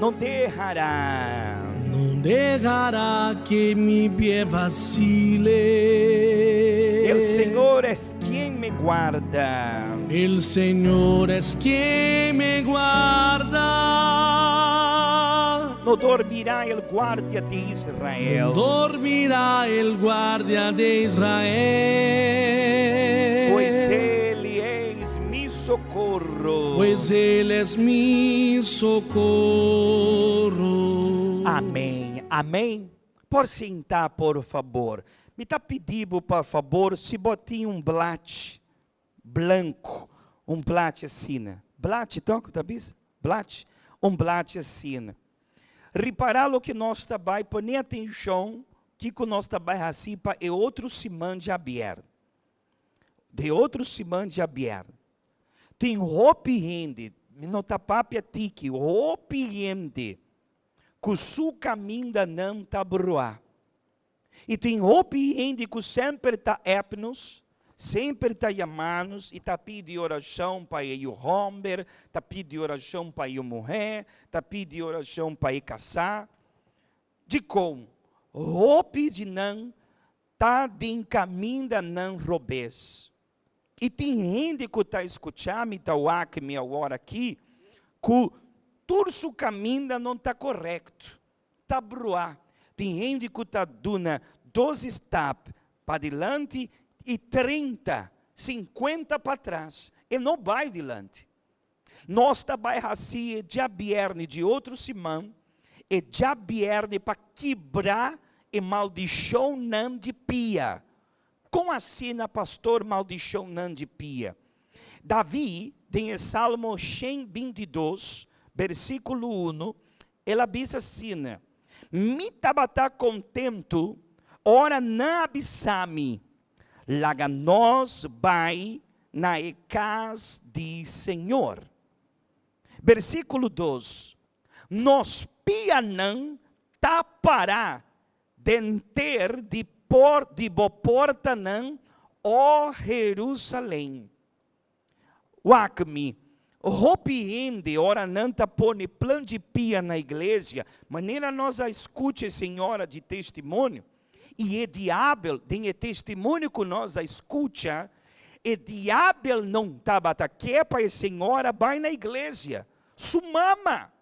No dejará. No dejará que mi pie vacile. El Señor es quien me guarda. El Señor es quien me guarda. No dormirá el guardia de Israel. Dormirá el guardia de Israel. Pues Él es mi socorro. Pues Él es mi socorro. Amém. Amém. Por sentar, por favor. Me está pedindo, por favor, se botinha blat branco, blat assim, né? Blat, toca, tá bis? Blat, blat assim. Reparar o que nós trabalha, por nem atenção, que nós trabalha assim, é outro simão de abier. De outro simão de abier. Tem roupa e rende, não tá papia tique, roupa e rende, que o seu caminho não tá broar. E tem roupa e rende que sempre está épnos, sempre está chamando, e está pedindo oração para o homem, está pedindo oração para a mulher, está pedindo oração para ir casar. De como? Roupa de não, está de caminho da não robês. E tem gente que está escutando, está me agora aqui, que todo o caminho não está correto, está broar. Tem gente que está dando 12 steps para diante e 30, 50 para trás. E não vai adiante. Nós trabalhamos assim, de abierne de outro simão, e de abierne para quebrar e maldição não de pia. Como assim, pastor, maldição não de pia? Davi, tem o Salmo 122, versículo 1, ela diz assim, me tabata contento, ora não abissame, laga nós vai na casa de Senhor. Versículo 2, nos pia não tapará denter de porta não, ó Jerusalém. Wacme, roupiende, ora não tapone plano de pia na igreja, maneira nós a escute, senhora, de testemunho, e é diabo, tem testemunho que nós a escuta, e diabo não tabata, que para a senhora, vai na igreja, sumama,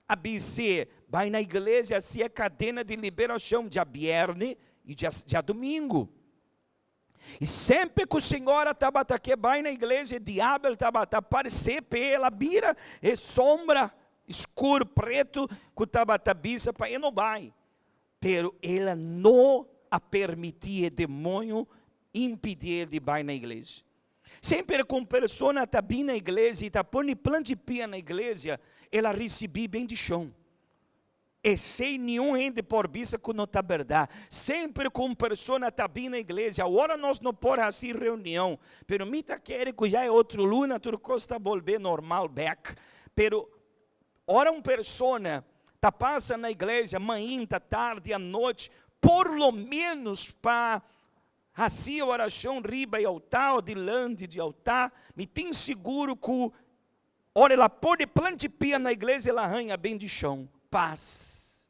ABC, vai na igreja, assim é cadena de liberação, de abierne e de domingo. E sempre que o Senhor estava aqui, vai na igreja, o diabo estava aparecer pela bira, e sombra, escuro, preto, que estava a bisa, para ele não vai. Pero ela não a permitia, demônio, impedir de ir na igreja. Sempre que uma pessoa está bem na igreja, e está pondo plano de pia na igreja, ela recebia bendição. E sem nenhum ende por vista que não está verdade. Sempre com pessoa está bem na igreja. Agora nós não podemos assim reunião. Pero me está querendo que já é outro luna, tudo costa volver normal back. Pero ora uma pessoa está passando na igreja, manhã, tarde, à noite, por lo menos para assim oração riba e altar, delante de altar, me tem seguro que ora ela pode plantipia na igreja, ela arranha bendição. Paz.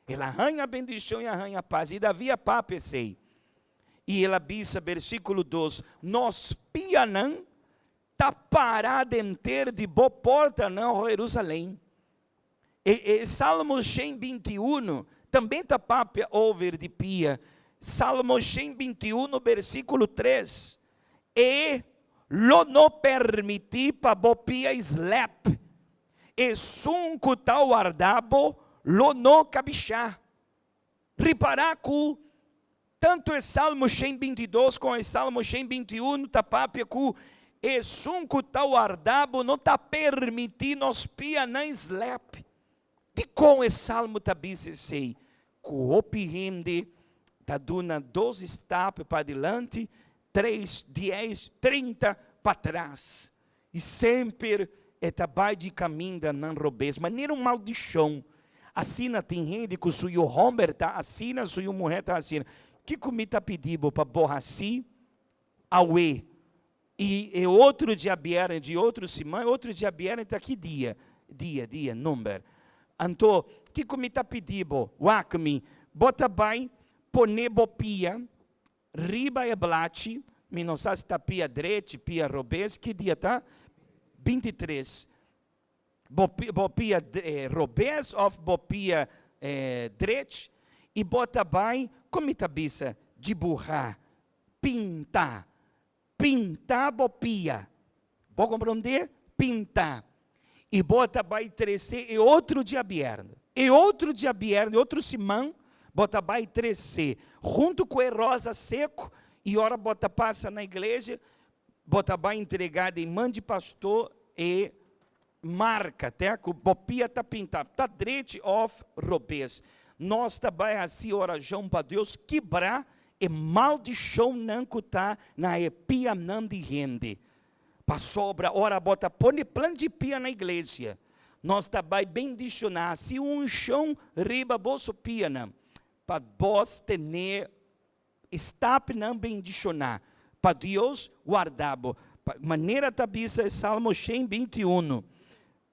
Ela arranha a bendição e arranha a paz. E Davi a pá, pensei. E ela diz, versículo 2, nós pia não tapará denter de boa porta não, Jerusalém. E Salmo 121 também está papia over de pia. Salmo 121, versículo 3. E lo no permiti pa bopia slap. E sunco tal ardabo lo no cabixá. Reparar que tanto o Salmo 122 como o Salmo 121 está papia que e sunco tal ardabo não está permitindo os pia na slap. E com o Salmo tabise sei que o opirende está dando 2 etapas para adelante, 3, 10, 30 para trás. E sempre está vai de caminho da não robês. Maneira maldição. Assim tem gente que o seu homem está assim, a sua mulher está assim. Que comi está pedindo para borraci, auê. E outro dia vieram de outro semana, outro dia vieram está aqui dia, número. Então, que comi está pedindo? Wakmi, bota bem, pone bopia, riba e blate, me não sabe se está pia direita, pia robês, que dia está? 23. Bopia robês ou bopia direita, e bota bem, como está bisa? De burrar, pintar bopia. Pode compreender? Pintar. E bota bem 13, e outro dia vierno. E outro dia vierno, outro semana, bota bem 13, junto com o rosa seco, e ora bota passa na igreja, bota bem entregada em mão de pastor e marca, até que o bopia está pintado, está direito of robês. Nós também assim oração para Deus quebrar e maldição não que está na epia não de rende. Para sobra, ora bota põe plano de pia na igreja. Nós também bendicionar se um chão riba bolso pia não. Para vós ter estap não bendicionar. Para Deus guardado. Maneira tabisa é Salmo 121.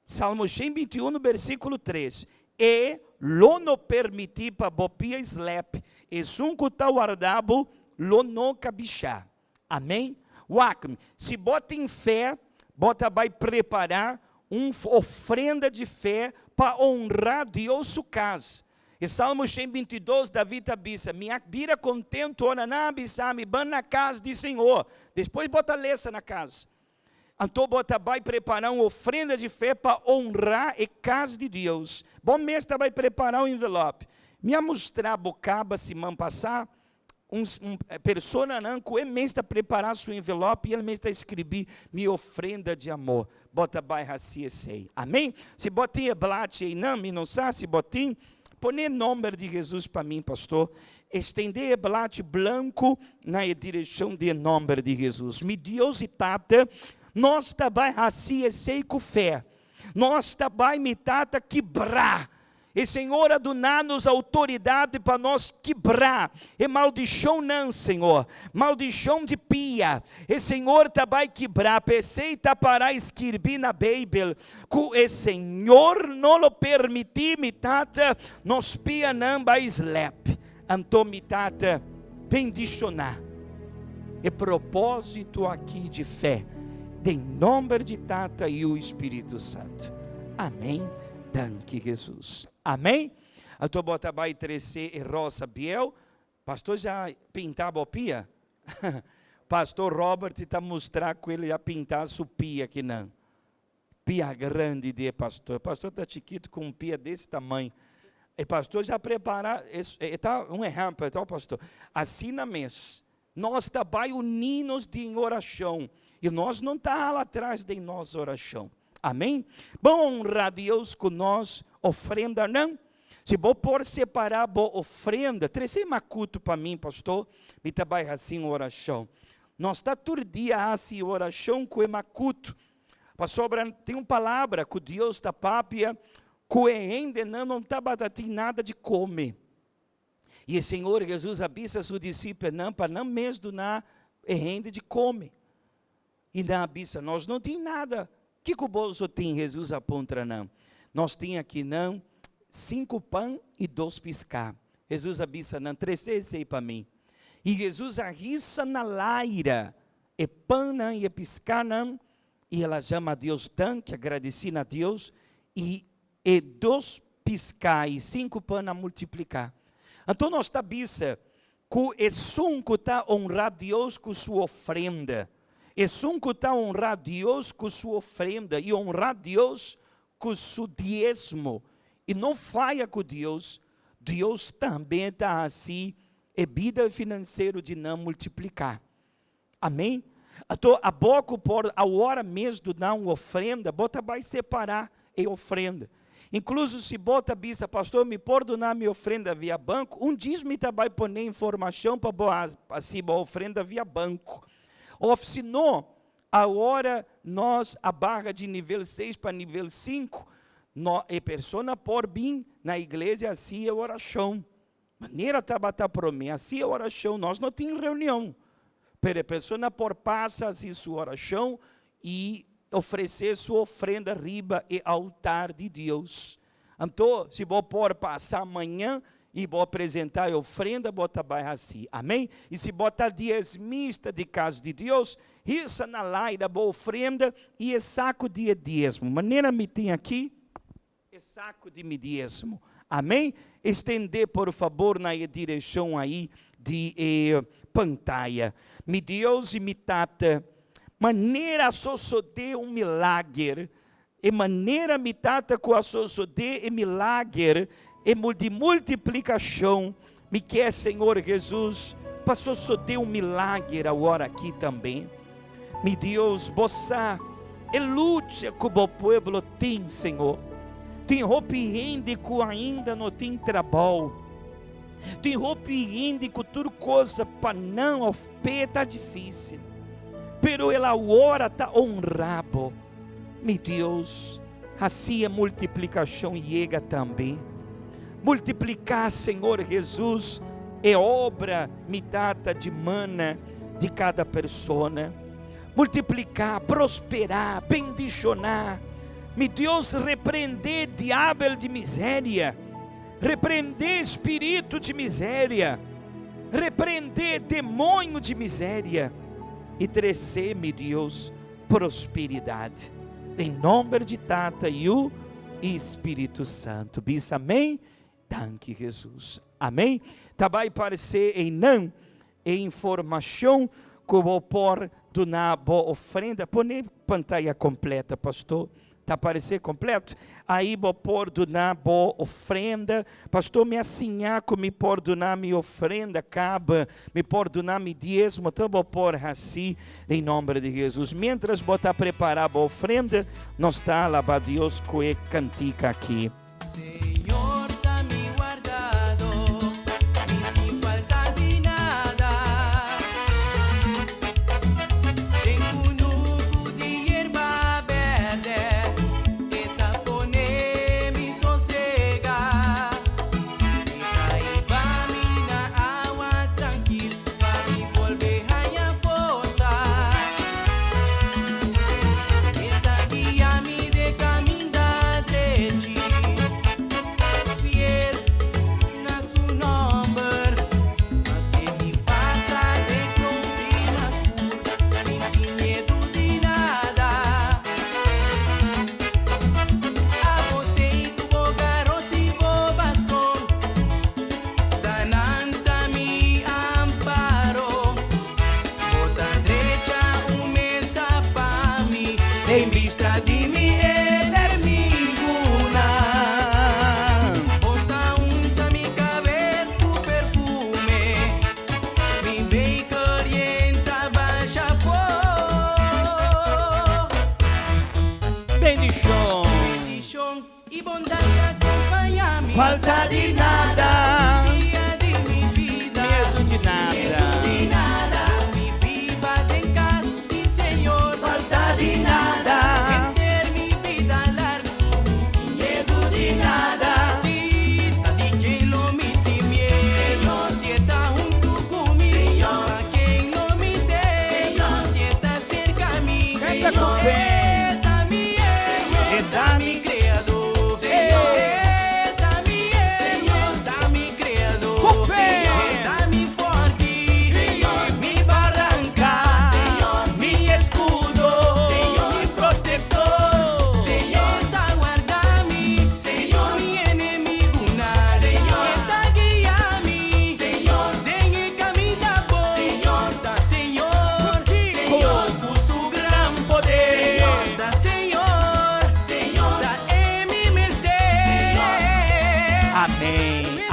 Salmo 121, versículo 3. E lo no permiti para bopia slap. E sunco tal guardado, lo no cabixá. Amém? Wakme, se bota em fé, bota vai preparar uma ofrenda de fé para honrar Deus sua casa. E Salmo 122, Davi tabisa, minha vira contento, ora na abissame, ban na casa do Senhor. Depois bota leça na casa. Então bota vai preparar uma ofrenda de fé para honrar a casa de Deus. Bom mês vai preparar um envelope. Me mostrar bocaba semana passada, pessoa não que mês está preparar seu envelope e ele mês está escrever minha ofrenda de amor. Bota vai assim sei. Amém? Se botinha blate aí não, me não sabe se botinha, põe o nome de Jesus para mim, pastor. Estender o blate branco na direção do nome de Jesus. Me Deus e tata, nós também assim sei com fé. Nós também me tata quebrar. E Senhor, adonar-nos autoridade para nós quebrar. E maldição não, Senhor. Maldição de pia. E Senhor, também quebrar. Pensei para escrever na Bíblia. Que o Senhor não lo permitir, me tata, nos pia não vai slap. Então, me tata, bendicionar. E propósito aqui de fé. Em nome de Tata e o Espírito Santo. Amém. Danke Jesus. Amém? A tua bota vai 13 e rosa biel. Pastor já pintava a pia? Pastor Robert está mostrando que ele já pintar a sua pia aqui não. Pia grande de pastor. O pastor está chiquito com um pia desse tamanho. E pastor já prepara, está um exemplo, então pastor. Assim na mesa, nós também unimos em oração. E nós não estamos lá atrás de nossa oração. Amém? Bom honrar Deus com nós, ofrenda não? Se vou por separar boa ofrenda, treze macuto para mim, pastor, me trabalha assim oração. Nós está todo dia assim oração com o macuto. Pastor, tem uma palavra que Deus está papia, que ainda não está batendo nada de comer. E o Senhor Jesus avisa seus discípulos não para não mesmo na ainda de comer. E na avisa nós não tem nada. Que o bolso tem? Jesus aponta não. Nós tem aqui não 5 pão e 2 piscar. Jesus avisa não 13 aí para mim. E Jesus arriça na laira e pão não e piscar não. E ela chama a Deus tanque, agradecendo a Deus. E e 2 piscar e 5 para multiplicar. Então nós sabemos que é sunco está honrar Deus com sua ofrenda. É sunco está honrar Deus com sua ofrenda e honrar Deus com seu dízimo. E não falha com Deus. Deus também está assim, é vida financeira de não multiplicar. Amém? Então, a pouco por a hora mesmo de dar uma ofrenda, bota vai separar a ofrenda. Incluso se bota bisa, pastor, me pode donar minha ofrenda via banco, dia me vai pôr informação para assim a ofrenda via banco. Ou se não, a hora nós a barra de nível 6 para nível 5, a pessoa por vir na igreja assim a oração. Maneira tabata para mim, assim a oração, nós não temos reunião. Pero a pessoa por passa assim sua oração e oferecer sua ofrenda riba e altar de Deus. Então, se vou por passar amanhã e vou apresentar a ofrenda, bota vai assim, amém? E se botar diezmista de casa de Deus, isso na laida boa ofrenda e é saco de dízimo. Maneira me tem aqui, é saco de dízimo, amém? Estender, por favor, na direção aí de pantalla. Me Deus e me tata, maneira suceder milagre, e maneira me tata com a suceder milagre, e de multiplicação, me quer, Senhor Jesus, para suceder milagre agora aqui também. Me Deus, bossa, e luta que o povo tem, Senhor. Tem roupa que ainda não tem trabalho. Tem roupa que tudo coisa para não, o pé está difícil. Pero ela hora está honrado. Meu Deus, assim a multiplicação chega também. Multiplicar, Senhor Jesus, é obra mitata de mana de cada pessoa. Multiplicar, prosperar, bendicionar. Meu Deus, repreender diabo de miséria. Repreender espírito de miséria, repreender demônio de miséria e trazer, meu Deus, prosperidade. Em nome de Tata e o Espírito Santo. Diz amém? Danke, Jesus. Amém? Também parecer em não, em informação que eu vou pôr do na boa ofrenda. Põe pantalla completa, pastor. Está parecer completo? Aí vou pôr na boa ofrenda. Pastor, me assinhar com me pôr na minha ofrenda, acaba, me pôr na minha dízimo, então vou pôr assim, em nome de Jesus. Mientras botar preparar a boa ofrenda, nós está alabar Deus com a cantica aqui. Señor, está mi guardado, ni falta de nada. Tengo un nuco de hierba verde. Em vista de mi enemigo, bota unta mi cabeza con perfume, mi bem calienta baixa fuego. bendição, Bendición y bondad que acompaña mi falta de nada, día de mi vida. medo de De nada, nada, mi vida en casa, mi Señor. falta de nada. Ter mi vida larga, miedo de nada. Si de quien lo me teme, Señor, si está junto conmigo, Señor, a quien lo me teme, Señor, si está cerca a mí, Canta com fé. está mi Está mi Criador, Señor, está mi Señor,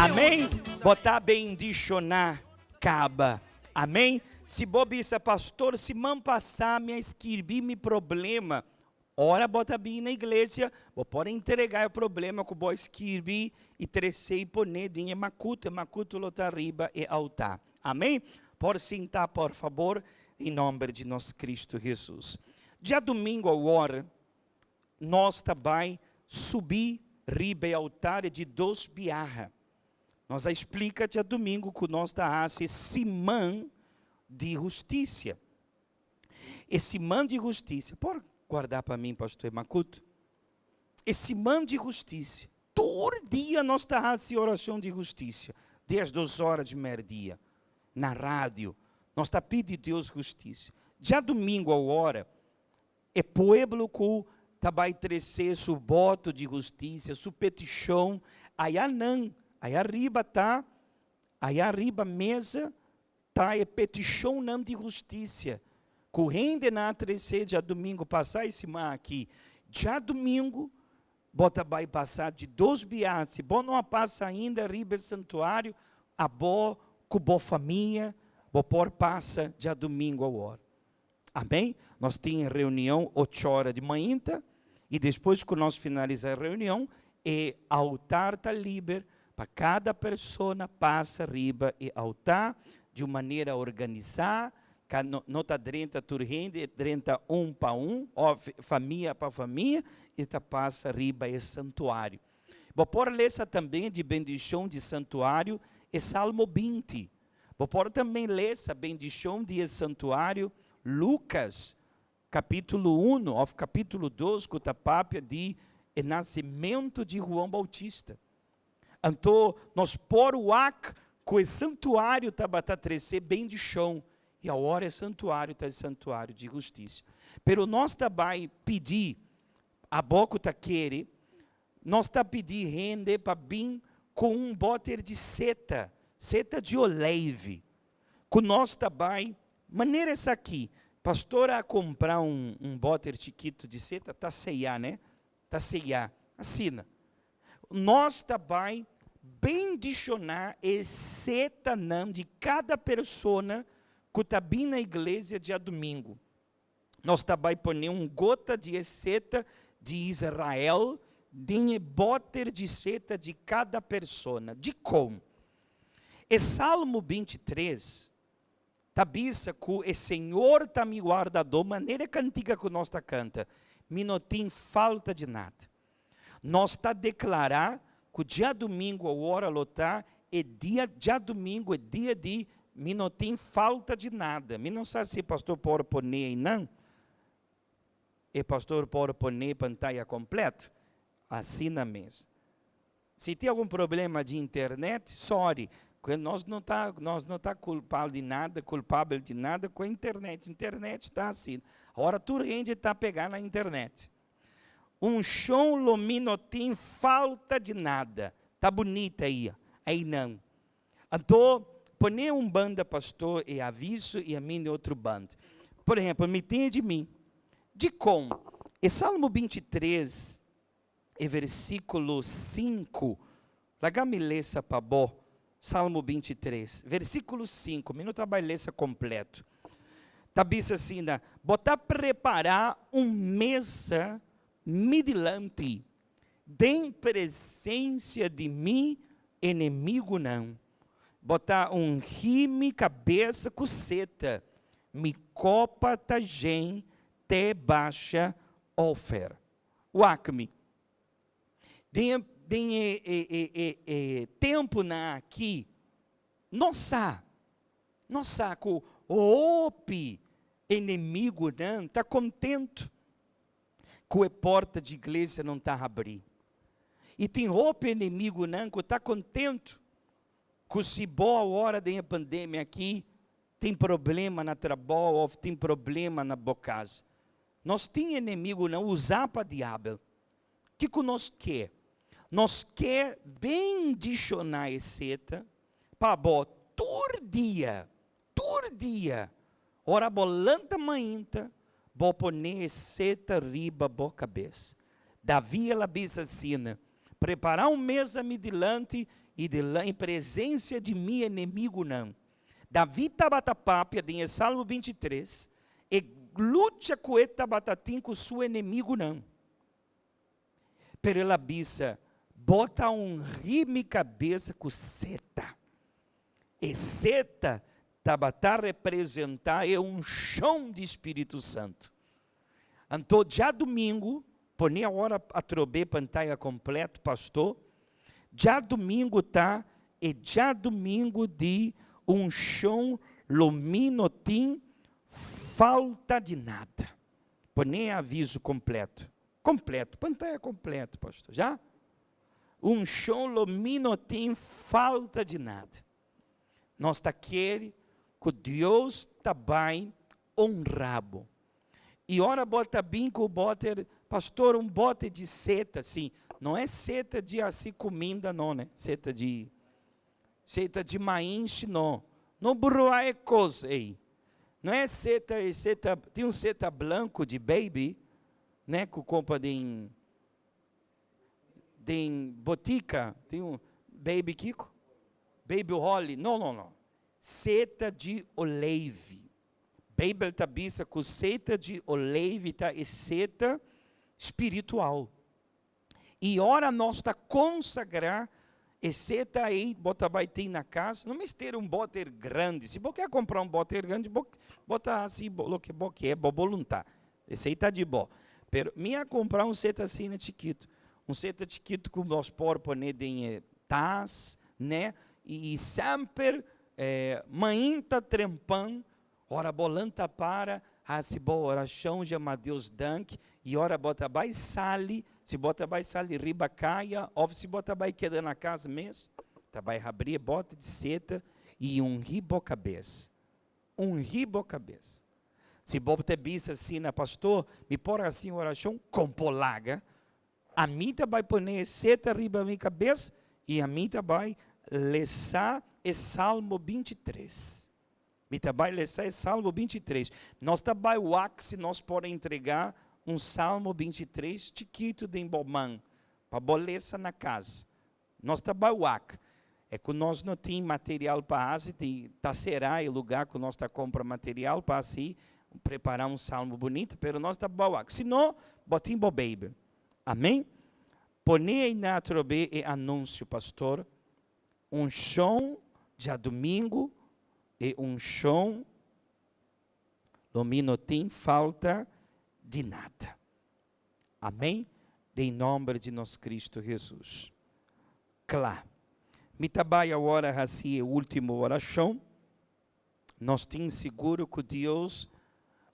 Amém? Botar bendicionar caba. Amém? Se bobissa, pastor, se man passar, me escrevi me problema. Ora, bota bem na igreja, vou pode entregar o problema que vou escrever e trecei poner em macuto lotar riba e altar. Amém? Por sentar, por favor, em nome de nosso Cristo Jesus. Dia domingo agora, nós também subir riba e altar de 2 biarra. Nós explica dia domingo que nós da esse simão de justiça. Esse man de justiça, por guardar para mim, pastor Macuto? Esse man de justiça, todo dia nós está a oração de justiça, 10, 2 horas de meio-dia, na rádio, nós está pedindo Deus justiça. Já domingo agora, é povo que também trecer seu voto de justiça, sua petição, aí não, aí arriba tá, aí arriba mesa, tá, é petição não de justiça. Correndo na trecer, já domingo passar esse mar aqui, já domingo, bota vai passar de 2 bias, se bom não passa ainda, riba santuário, a boa, com boa família, vou por passa já domingo agora. Amém? Nós temos reunião 8 horas de manhã, e depois que nós finalizar a reunião, altar está livre, para cada pessoa passa riba e altar, de uma maneira organizada, não está dentro turrende, dentro um para um, ou família para família, e está passa riba e santuário. Vou pôr essa também de bendição de santuário, é Salmo 20. Vou pôr também essa bendição de santuário, Lucas, capítulo 1, ou capítulo 2, que está papia de nascimento de João Bautista. Então, nós pôr o ac, que o santuário está a trecer bendição, e agora é santuário, está santuário de justiça. Pero nós também pedir, a boca está querer, nós está pedir rende para vir com um boter de seta de olive, que nós também, maneira essa aqui, pastor a comprar um boter chiquito de seta, está ceia, né? Está ceia, assina. Nós também bendicionar e seta não de cada pessoa que está bem na igreja dia domingo. Nós também põe gota de seta de Israel, de boter de seta de cada pessoa. De como? E Salmo 23, tabissa que o Senhor está me guardando, maneira cantiga que nós está canta, me não tem falta de nada. Nós está declarar que o dia domingo, a hora lotar, é dia de me não tem falta de nada. Me não sabe se pastor pode pôr aí não. E pastor pode pôr pantalla completa. Assim na mesa. Se tem algum problema de internet, sorry. Nós não tá culpável de nada com a internet. A internet está assim. Agora tudo a gente está pegando na internet. Um show me não tem falta de nada. Tá bonita aí. Aí não. Então, põe um banda, pastor, e aviso, e a mim outro bando. Por exemplo, me tem de mim. De como? E Salmo 23, e versículo 5. Lagame lessa para bom. Salmo 23, versículo 5. Me não trabalho lessa completo. Tabissa assim, botar preparar mesa midilante, dem presença de mim, inimigo não. Botar rime cabeça coceta, me copa tajem, te baixa ofer. O acme. Tempo na aqui, nossa que o opi inimigo não está contente que a porta de igreja não está a abrir. E tem opi inimigo não que está contente que se boa hora da pandemia aqui, tem problema na trabalho, ou tem problema na boa casa. Nós tem inimigo não usar para diabo. O que nós quer? Nós quer bendicionar esse seta para boa todo dia, ora bolanta mainta, bo poner seta riba boa cabeça. Davi ela diz assim, preparar mesa midilante e em presença de meu inimigo não. Davi estava papia em Salmo 23 e luta com esta batatim com seu inimigo não. Pero ela bisa, bota minha cabeça com seta. E seta estava a representar chão de Espírito Santo. Então, já domingo, põe a hora a trober pantalla completa, pastor. Já domingo já domingo de chão luminotim, falta de nada. Põe aviso completo. Completo, pantalla completa, pastor. Já? Chão luminotim, falta de nada. Nós querendo que Deus bem honrado. E ora bota bem com o bote, pastor, bote de seta, sim. Não é seta de assim comida, não, né? Seta de maíz, não. Não burroa é coisa aí. Não é seta, tem seta branco de baby, né? Com compra de botica, tem baby Kiko, baby Holly, não. Seta de olive. Bíblia está bisa com seta de olive, é seta espiritual. E ora nós está consagrar e seta aí, bota vai ter na casa, não ter bote grande. Se você quer comprar bote grande, bota assim, o que é, boa vontade. Seta de boa. Pero minha comprar seta assim, né, chiquito. Seta chiquito que nós podemos pôr em tas, né? E sempre, mãe está trempando, ora bolanta para, se boa oração, chama Deus dank, e ora bota vai sali, se bota vai sali riba caia, ou se bota vai queda na casa mesmo, tá vai abrir bota de seta e ribo cabeça. Ribo cabeça. Se bota bisa assim, na pastor, me pôr assim oração com polaga, a mim vai pôr seta riba minha cabeça, e a mim vai lesar é Salmo 23. Me vai lesar é Salmo 23. Nós vai se nós podemos entregar Salmo 23 chiquito de Embomã, para bolesa na casa. Nós vai é que nós não temos material para assim, será o lugar que nós compra material para assim preparar salmo bonito, pero nós vai se não, botim baby. Amém? Põe aí na trobe e anúncio, pastor, chão já domingo e chão não tem falta de nada. Amém? Em nome de nosso Cristo Jesus. Claro. Me trabalha agora assim a última oração. Nós temos seguro que Deus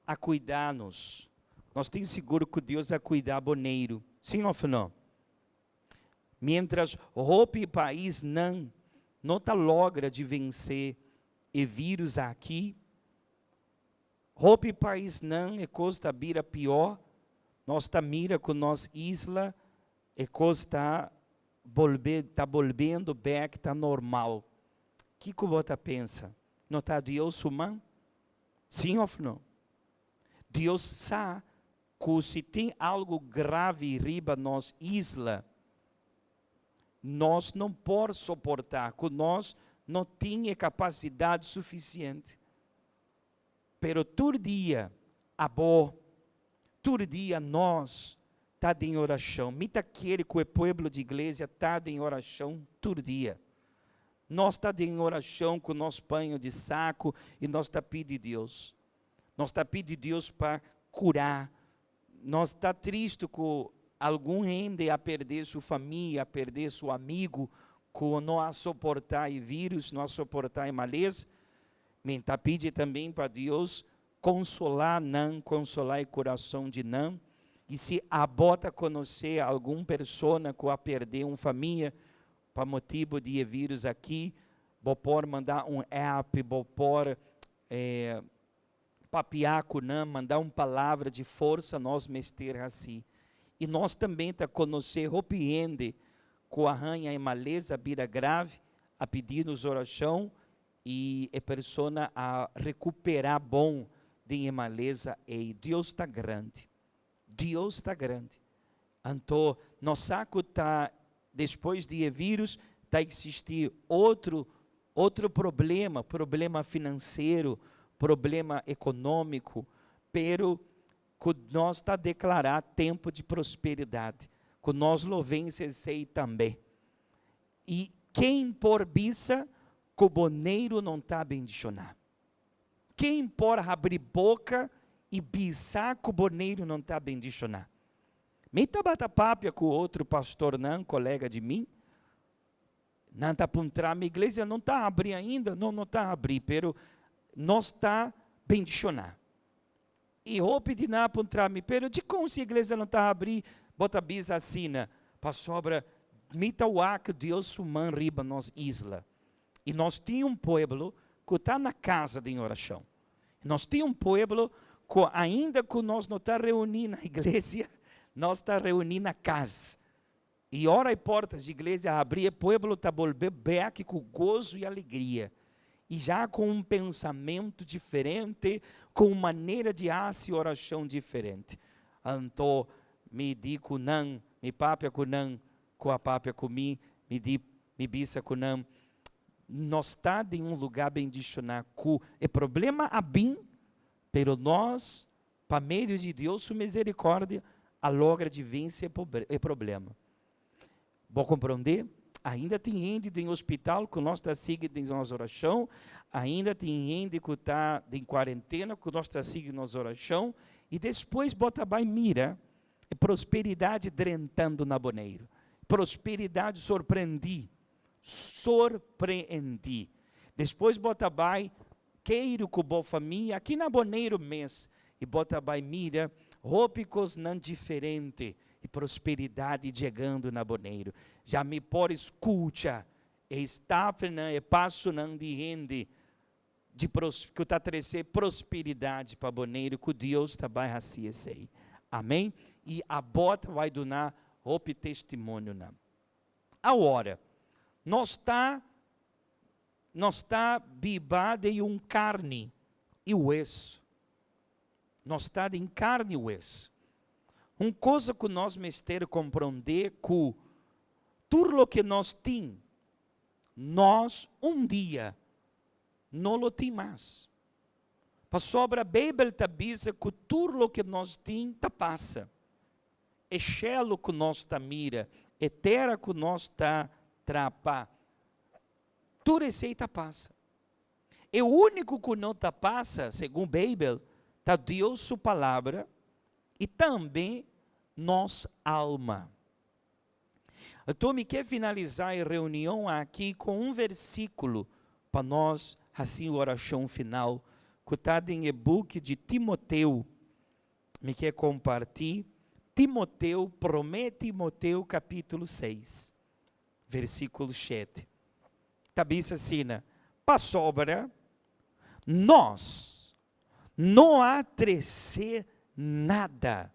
a cuidar-nos. Nós temos seguro que Deus a cuidar boneiro. Sim ou não? Mientras o país não logra de vencer e vírus aqui, o país não é coisa vira pior, nós mira com nossa isla é coisa está volvendo back, está normal. O que você pensa? Não está Deus humano? Sim ou não? Deus sabe que se tem algo grave riba nossa isla, nós não podemos suportar, que nós não temos capacidade suficiente. Pero todo dia, todo dia nós está em oração. Mita aquele que o povo de igreja está em oração todo dia. Nós está em oração com nosso banho de saco e nós está pedindo a Deus. Nós está pedindo a Deus para curar. Nós está triste com algum gente a perder sua família, a perder seu amigo, com não a suportar o vírus, não a suportar a maleza. Me está pedindo também para Deus consolar o coração de não. E se a bota conhecer alguma pessoa que a perder uma família, para motivo de vírus aqui, vou pode mandar app, vou pode papiar com não, mandar uma palavra de força, nós mester assim. E nós também está conhecer, arrepende, com a arranha e maleza, vira grave, a pedir-nos oração, e a pessoa a recuperar bom de maleza, e Deus está grande. Deus está grande. Então, nosso saco está, depois de vírus, está existir outro problema financeiro, problema econômico, pero que nós está declarar tempo de prosperidade, que nós lo vencer também. E quem por bisa, que o boneiro não está bendicionar. Quem por abrir boca e bisar, que o boneiro não está bendicionar. Me tabata papia com outro pastor, não, colega de mim, não está para entrar, minha igreja não está a abrir ainda, não está a abrir, pero nós está bendicionar. E eu pedi não para entrar, pero de como se a igreja não está a abrir, bota bisa assina, para sobra, mita o ar que Deus human riba nós isla. E nós tínhamos um povo que está na casa de oração. Nós tínhamos um povo que ainda que nós não está reunindo na igreja, nós está reunindo na casa. E hora e portas de igreja abrir, o povo está volver back com gozo e alegria. E já com um pensamento diferente, com uma maneira de fazer oração diferente. Então, me digo não, me papia com não, com a papia comigo, me bisa com não. Nós está em um lugar bendicionado. O problema é bem, pero nós, para meio de Deus, sua misericórdia, a logra de vencer o problema. Vou compreender? Ainda tem gente em hospital que nós está seguindo em nossa oração, ainda tem gente que está em quarentena que nós está seguindo nossa oração, e depois bota bem mira, prosperidade drentando na boneiro, prosperidade surpreendi. Depois bota bem, queiro que boa família, aqui na boneiro mês, e bota bem mira, rópicos não diferente, e prosperidade chegando na boneiro. Já me por escuta, está e passo não de rende, que está trazendo prosperidade para boneiro, que Deus também assim sei. Amém? E a bota vai dar roupa testemunho não. Agora, nós está bibado em um carne e osso. Nós está em carne e osso. Uma coisa que nós mestre compreender que tudo o que nós temos, nós um dia não lo tem mais. Para sobre a Bíblia está dizendo que tudo o que nós temos tá passa. É chelo que nós está mira, é terra que nós está trapa. Tudo isso aí tá passa. E o único que não tá passa, segundo a Bíblia, está Deus, sua palavra, e também nossa alma. Então, me quer finalizar a reunião aqui com um versículo para nós, assim, a oração final, que está em e-book de Timoteu. Me quer compartilhar. Timoteu, 1 Timoteu, capítulo 6, versículo 7. Está bem assim, para sobra, nós não há trecer nada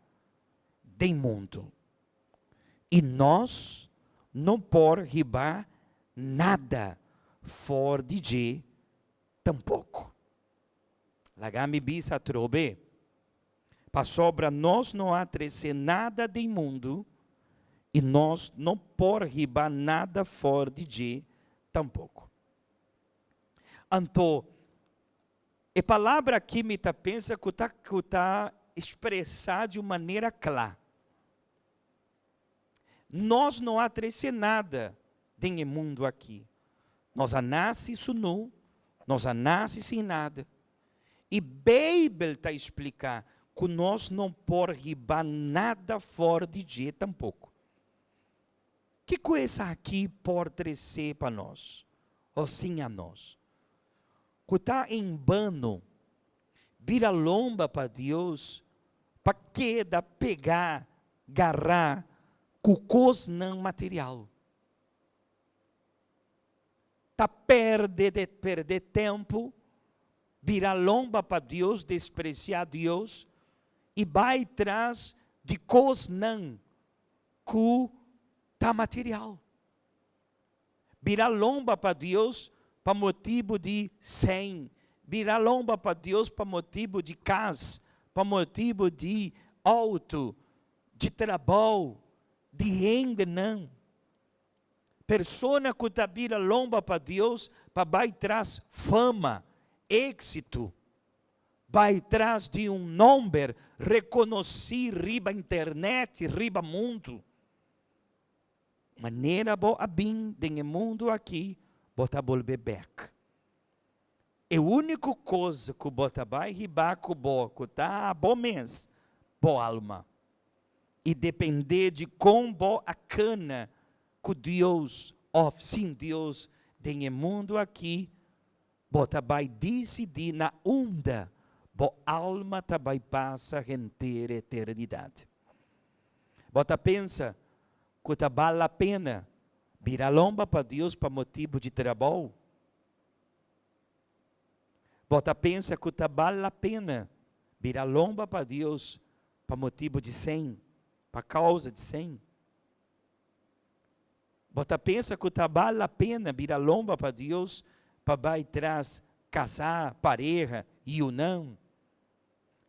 do mundo. E nós não por ribar nada fora de G tampouco. Lagami bisa trobe. Para sobra, nós não há trecer nada do mundo. E nós não por ribar nada fora de G tampouco. Então, a palavra aqui me está pensa que está expressada de maneira clara. Nós não há trecer nada dentro do mundo aqui. Nós nasce isso nu, nós nasce sem nada. E a Bíblia está explicando que nós não por ribar nada fora de G tampouco. Que coisa aqui pode crescer para nós? Ou sim a nós? Que está em vano, vira lomba para Deus, para que da pegar, agarrar, com coisa não material. Está perder tempo, vira lomba para Deus, despreciar Deus, e vai atrás de coisa não que está material. Virar lomba para Deus para motivo de 100. Virar lomba para Deus para motivo de casa, para motivo de auto, de trabalho, de renda, não. Persona que tá vira lomba para Deus, para vai traz fama, êxito, vai trás de um nome reconhecido riba internet, riba mundo. Maneira boa bem no mundo aqui, bota volver back. É a única coisa que bota vai riba com boa, tá bom mês, boa alma. E depender de como boa a cana que Deus, sim Deus, tem no mundo aqui, bota vai decidir na onda, boa alma tá vai passar a inteira eternidade. Bota pensa que tá vale a pena virar lomba para Deus para motivo de trabalho. Bota pensa que tá vale a pena virar lomba para Deus para motivo de 100, para causa de 100. Bota pensa que tá vale a pena virar lomba para Deus para vai trás casar, pareja e o não.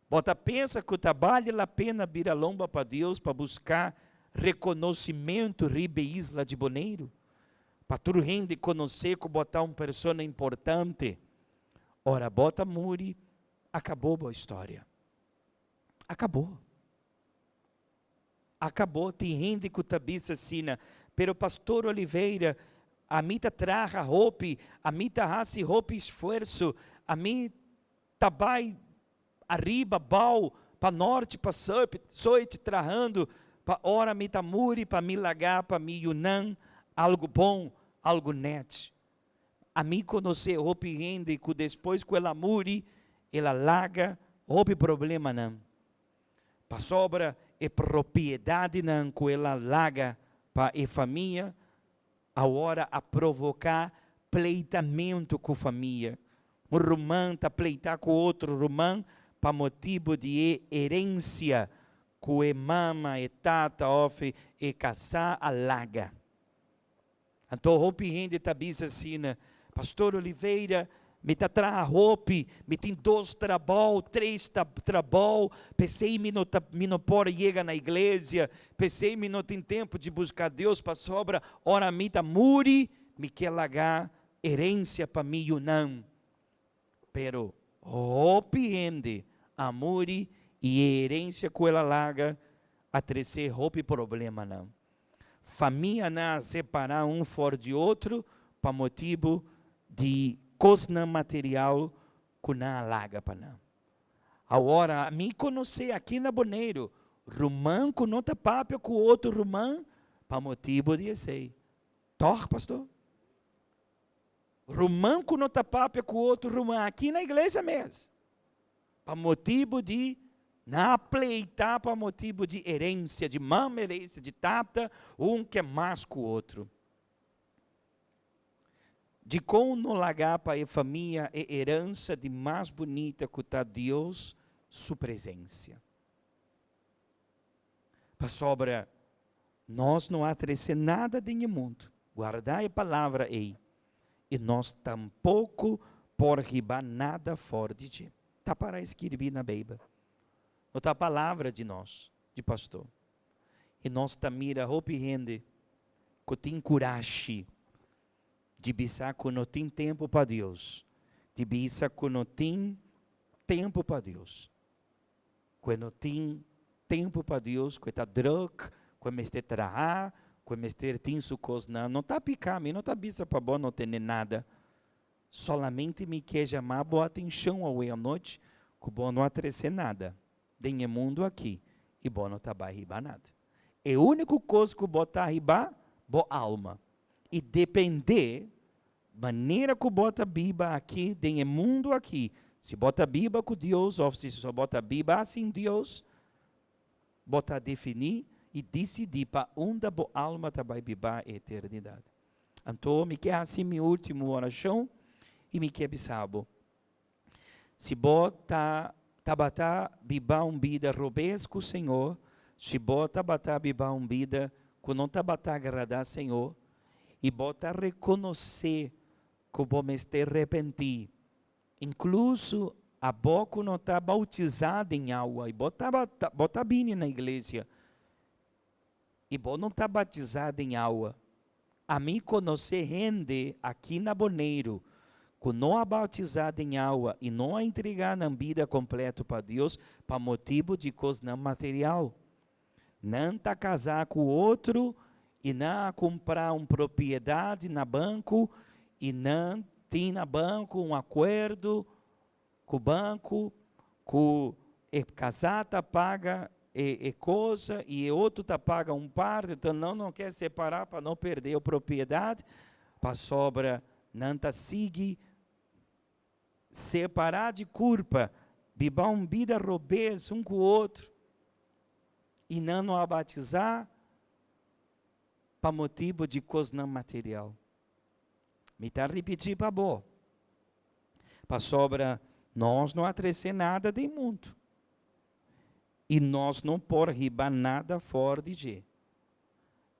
Bota pensa que tá vale a pena virar lomba para Deus para buscar reconhecimento ribe Isla de Bonaire, para todo gente conhecer que botar uma pessoa importante. Ora, bota muri, acabou a história. Acabou. Acabou, tem gente que está assim, pero pastor Oliveira, a mim tá traga roupa, a mim tá hace roupa esforço, a mim tá vai arriba, bau, para norte, para sul, soite trahando, para ora me tá muri, para me lagar, para me yunan, algo bom, algo net. A mim conhecer roupa rende, que depois que ela muri, ela laga, roupa problema não. Para sobra, é propriedade não, que ela laga, para a família, a hora a provocar pleitamento com a família. Um romano está pleitar com outro romano, para motivo de herência, que é mama, é tata, ofe, é casar, a laga. Então, roupa rende está assim, pastor Oliveira, me tá traz roupa, me tem 2 trabalhos, 3 trabalhos, pensei me não pode chegar na igreja, pensei me não tem tempo de buscar Deus para sobra, ora me tá muri, me quer largar herência para mim ou não. Pero roupa rende, amor e herência que ela larga, a trazer roupa problema não. Família não separar um fora de outro, para motivo de coisa material que não larga para não. Agora, a mim conhecer aqui na Bonaire, romano que não está papel com outro romano, para motivo de ser. Tor, pastor? Romano que não está papel com outro romano, aqui na igreja mesmo. Para motivo de não pleitar, para motivo de herência, de mama herência, de tata, um que é mais que o outro. De como não largar para a família é herança de mais bonita que está Deus, sua presença. Para sobra, nós não atrecer nada de mundo, guardar a palavra aí, e nós tampouco por ribar nada fora de ti. Está para escrever na Bíblia. Não está a palavra de nós, de pastor. E nós mira roupa e rende, que tem coragem de pensar que não tem tempo para Deus, de pensar que não tem tempo para Deus, que não tem tempo para Deus, que está droga, que me está trabalhando, que me está tendo sua coisa, não está picando, não está pensando para bom não ter nada, solamente me quer chamar boa atenção ao à noite, que bom não atrecer nada, tem mundo aqui, e bom não está para ribar nada. É a única coisa que bota a ribar, boa alma. E depender, maneira que bota a Bíblia aqui, tem mundo aqui. Se bota a Bíblia com Deus, ou se só bota a Bíblia assim Deus, bota a definir e decidir para onde a boa alma está vai viver a eternidade. Então, me quer assim minha última oração, e me quer saber, se bota tabata viver uma vida robês com o Senhor, se bota viver uma vida que não tabata agradar ao Senhor, e bota reconhecer que vamos te arrepender. Incluso a boca não está bautizada em água, e bota bem na igreja, e não está batizada em água. A mim conhecer gente aqui na Boneiro, que não é batizada em água e não é entregar na vida completa para Deus, para motivo de coisa não material. Não está casar com outro, e não comprar uma propriedade na banco, e não tem na banco um acordo com o banco, que casar tá paga coisa, e outro tá paga um par, então não quer separar para não perder a propriedade, para sobra não tá seguir, separar de culpa, viver uma vida robês um com o outro, e não a batizar, para motivo de coisa não material. Me está repetir para boa. Para sobra, nós não atrecer nada de mundo. E nós não por ribar nada fora de G.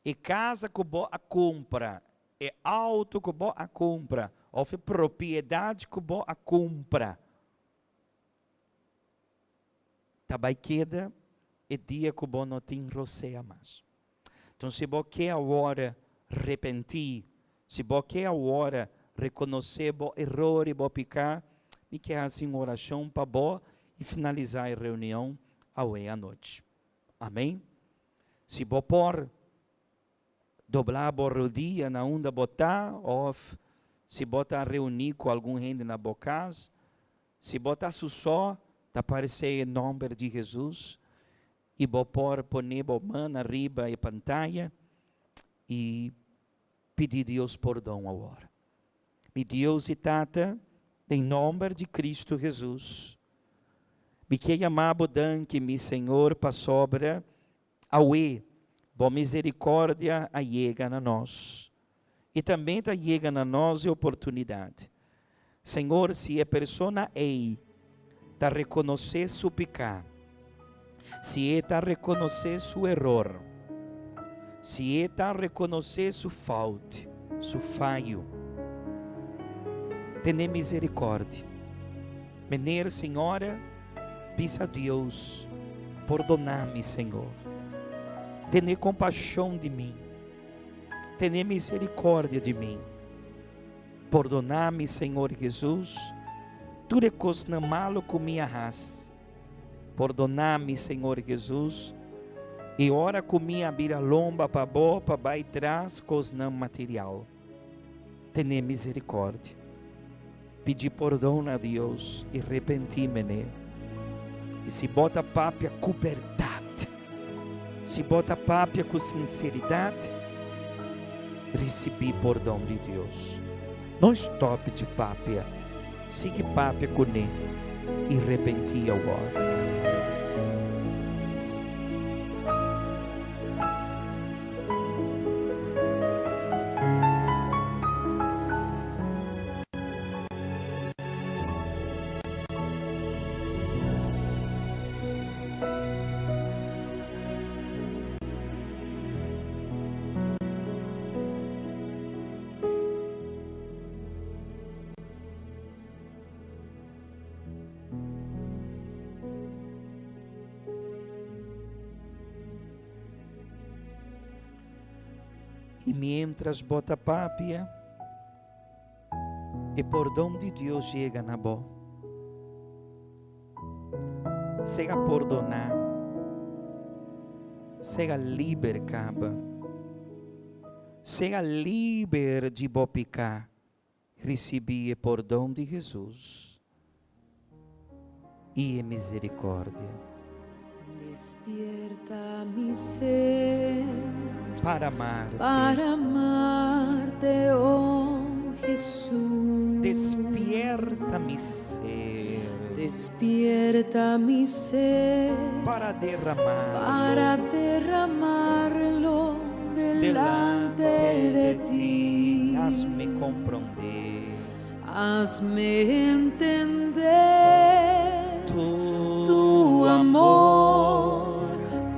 E casa que boa a compra, e auto que boa a compra, ou propriedade que boa a compra. Também queda é dia que boa não tem roceia mais. Então, se você quer agora arrepentir, se você quer agora reconhecer o erro e o pecado, me quer assim oração para você e finalizar a reunião à noite. Amém? Se você por dobrar a rodilha na onda botar, ou se botar reunir com algum gente na boa casa, se botar só, tá aparecer em nome de Jesus, e vou poner a mão arriba e pantalla e pedir Deus perdão agora. Me Deus e Tata, em nome de Cristo Jesus, me quer amar que me Senhor para sobra, aue, boa misericórdia a chega na nós. E também a chega na nós a oportunidade. Senhor, se a pessoa está reconhecer seu pecado, se está reconhecer seu erro, se está reconhecer sua falta, seu falho, tenha misericórdia. Menina, Senhora, pisa a Deus, perdonar-me, Senhor. Tenha compaixão de mim, tenha misericórdia de mim. Perdonar-me, Senhor Jesus, tudo é coisa malo que me arrasta. Perdonar-me, Senhor Jesus, e ora comigo abrir a lomba para boa, para baixo trás, coisa não material. Tenha misericórdia. Pedir perdão a Deus e arrepentir-me, né? E se bota papia com verdade, se bota papia com sinceridade, recebi perdão de Deus. Não stop de papia, siga papia com ele e arrepentir agora. E mientras bota papia, e perdão de Deus chega na boca. Seja perdonar, seja livre, caba. Seja livre de bopicar. Recebi o perdão de Jesus e a misericórdia. Despierta mi ser Para amar-te. Oh Jesús. Despierta mi ser Despierta mi ser para derramar derramarlo delante de ti. Hazme comprender Hazme entender tu amor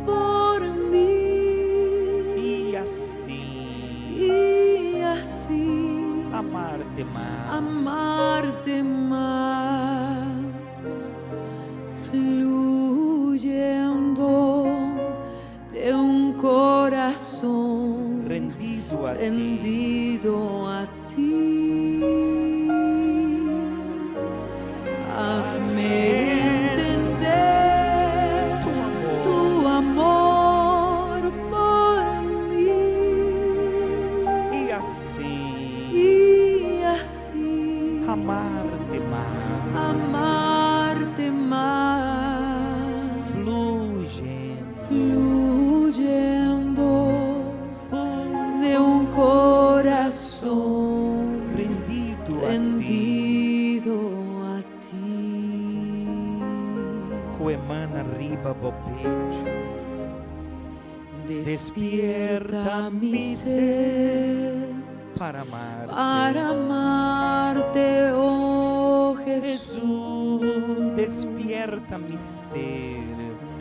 por mí e así amarte más, fluyendo de un corazón rendido a ti. rendido a ti. Coemana riba bo pecho. Despierta mi ser Para amarte. para amarte, oh Jesús. Jesús, despierta mi ser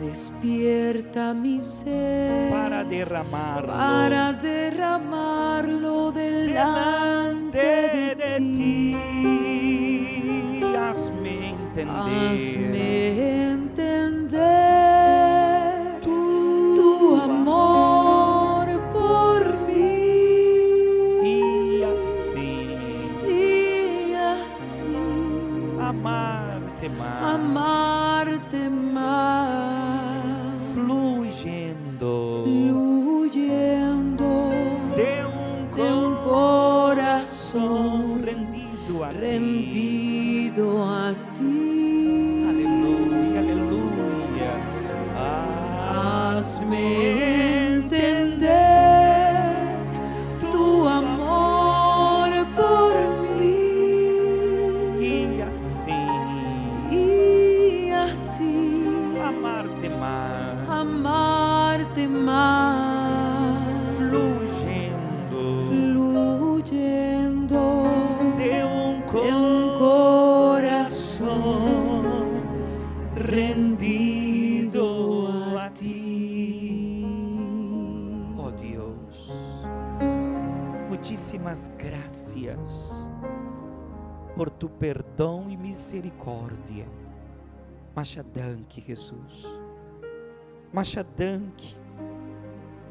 Despierta mi ser para derramarlo delante de ti. Hazme entender Hazme entender tu amor por mí. y así Y así amarte más, amarte más, fluyendo fluyendo de de un corazón rendido a ti. rendido a ti. Aleluya, aleluya. Hazme entender tu amor por mí. Y así Y así amarte más, amarte más, fluyendo fluyendo de un de un corazón rendido a ti. Oh Dios, muchísimas gracias por tu perdão e misericórdia. Machadanque, Jesus. Machadanque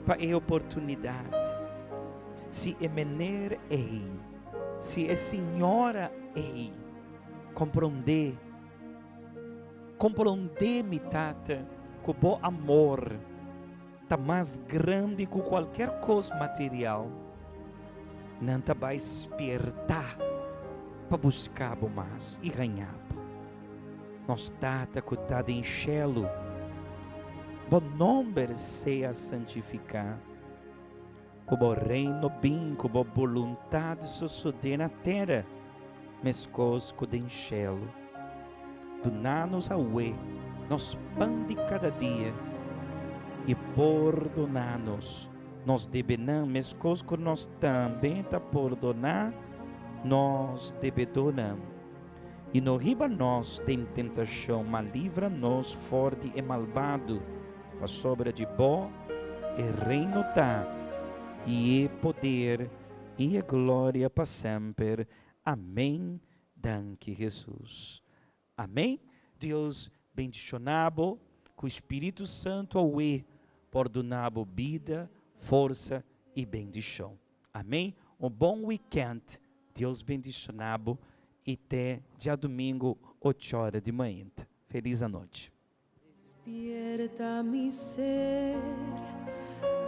para a oportunidade. Se é menor ei, se é senhora ei, compreender mi tata, com bom amor, tá mais grande que qualquer coisa material. Não tá vai despertar para buscar mais e ganhar. Nós tata que tá em chelo, bom nome seja santificado. Que o reino bem, que a vontade suceder na terra, mas coisas que em chelo. Donar-nos a ué, nos pão de cada dia, e perdonar-nos, nos debenam, mas coisas que nós também tá perdonar, nós debedonamos. E no riba nós tem tentação, mas livra-nos forte e malvado, para sobra de bom e reino tá, e é poder e a glória para sempre. Amém. Danke Jesus. Amém? Deus bendicionabo, com o Espírito Santo ao e por donabo vida, força e bendição. Amém? Um bom weekend. Deus bendicionabo e até dia domingo, 8 horas de manhã. Feliz a noite. Despierta mi ser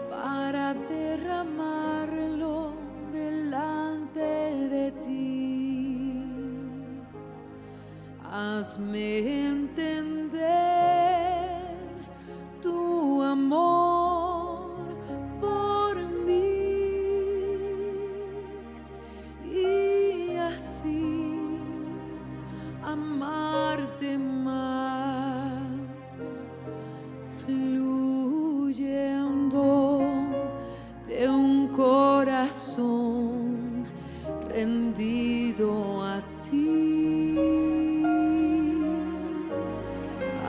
para derramarlo delante de ti. Hazme entender tu amor por mí. Y así amarte más, fluyendo de un corazón rendido a ti.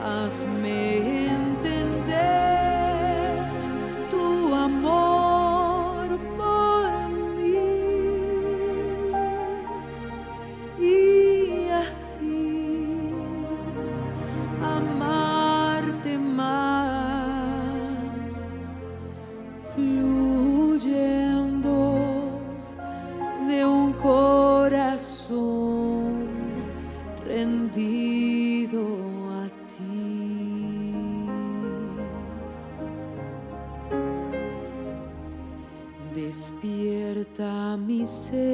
Hazme entender tu amor por mí. Y así amarte más, fluyendo de un corazón rendido a ti. Despierta mi ser.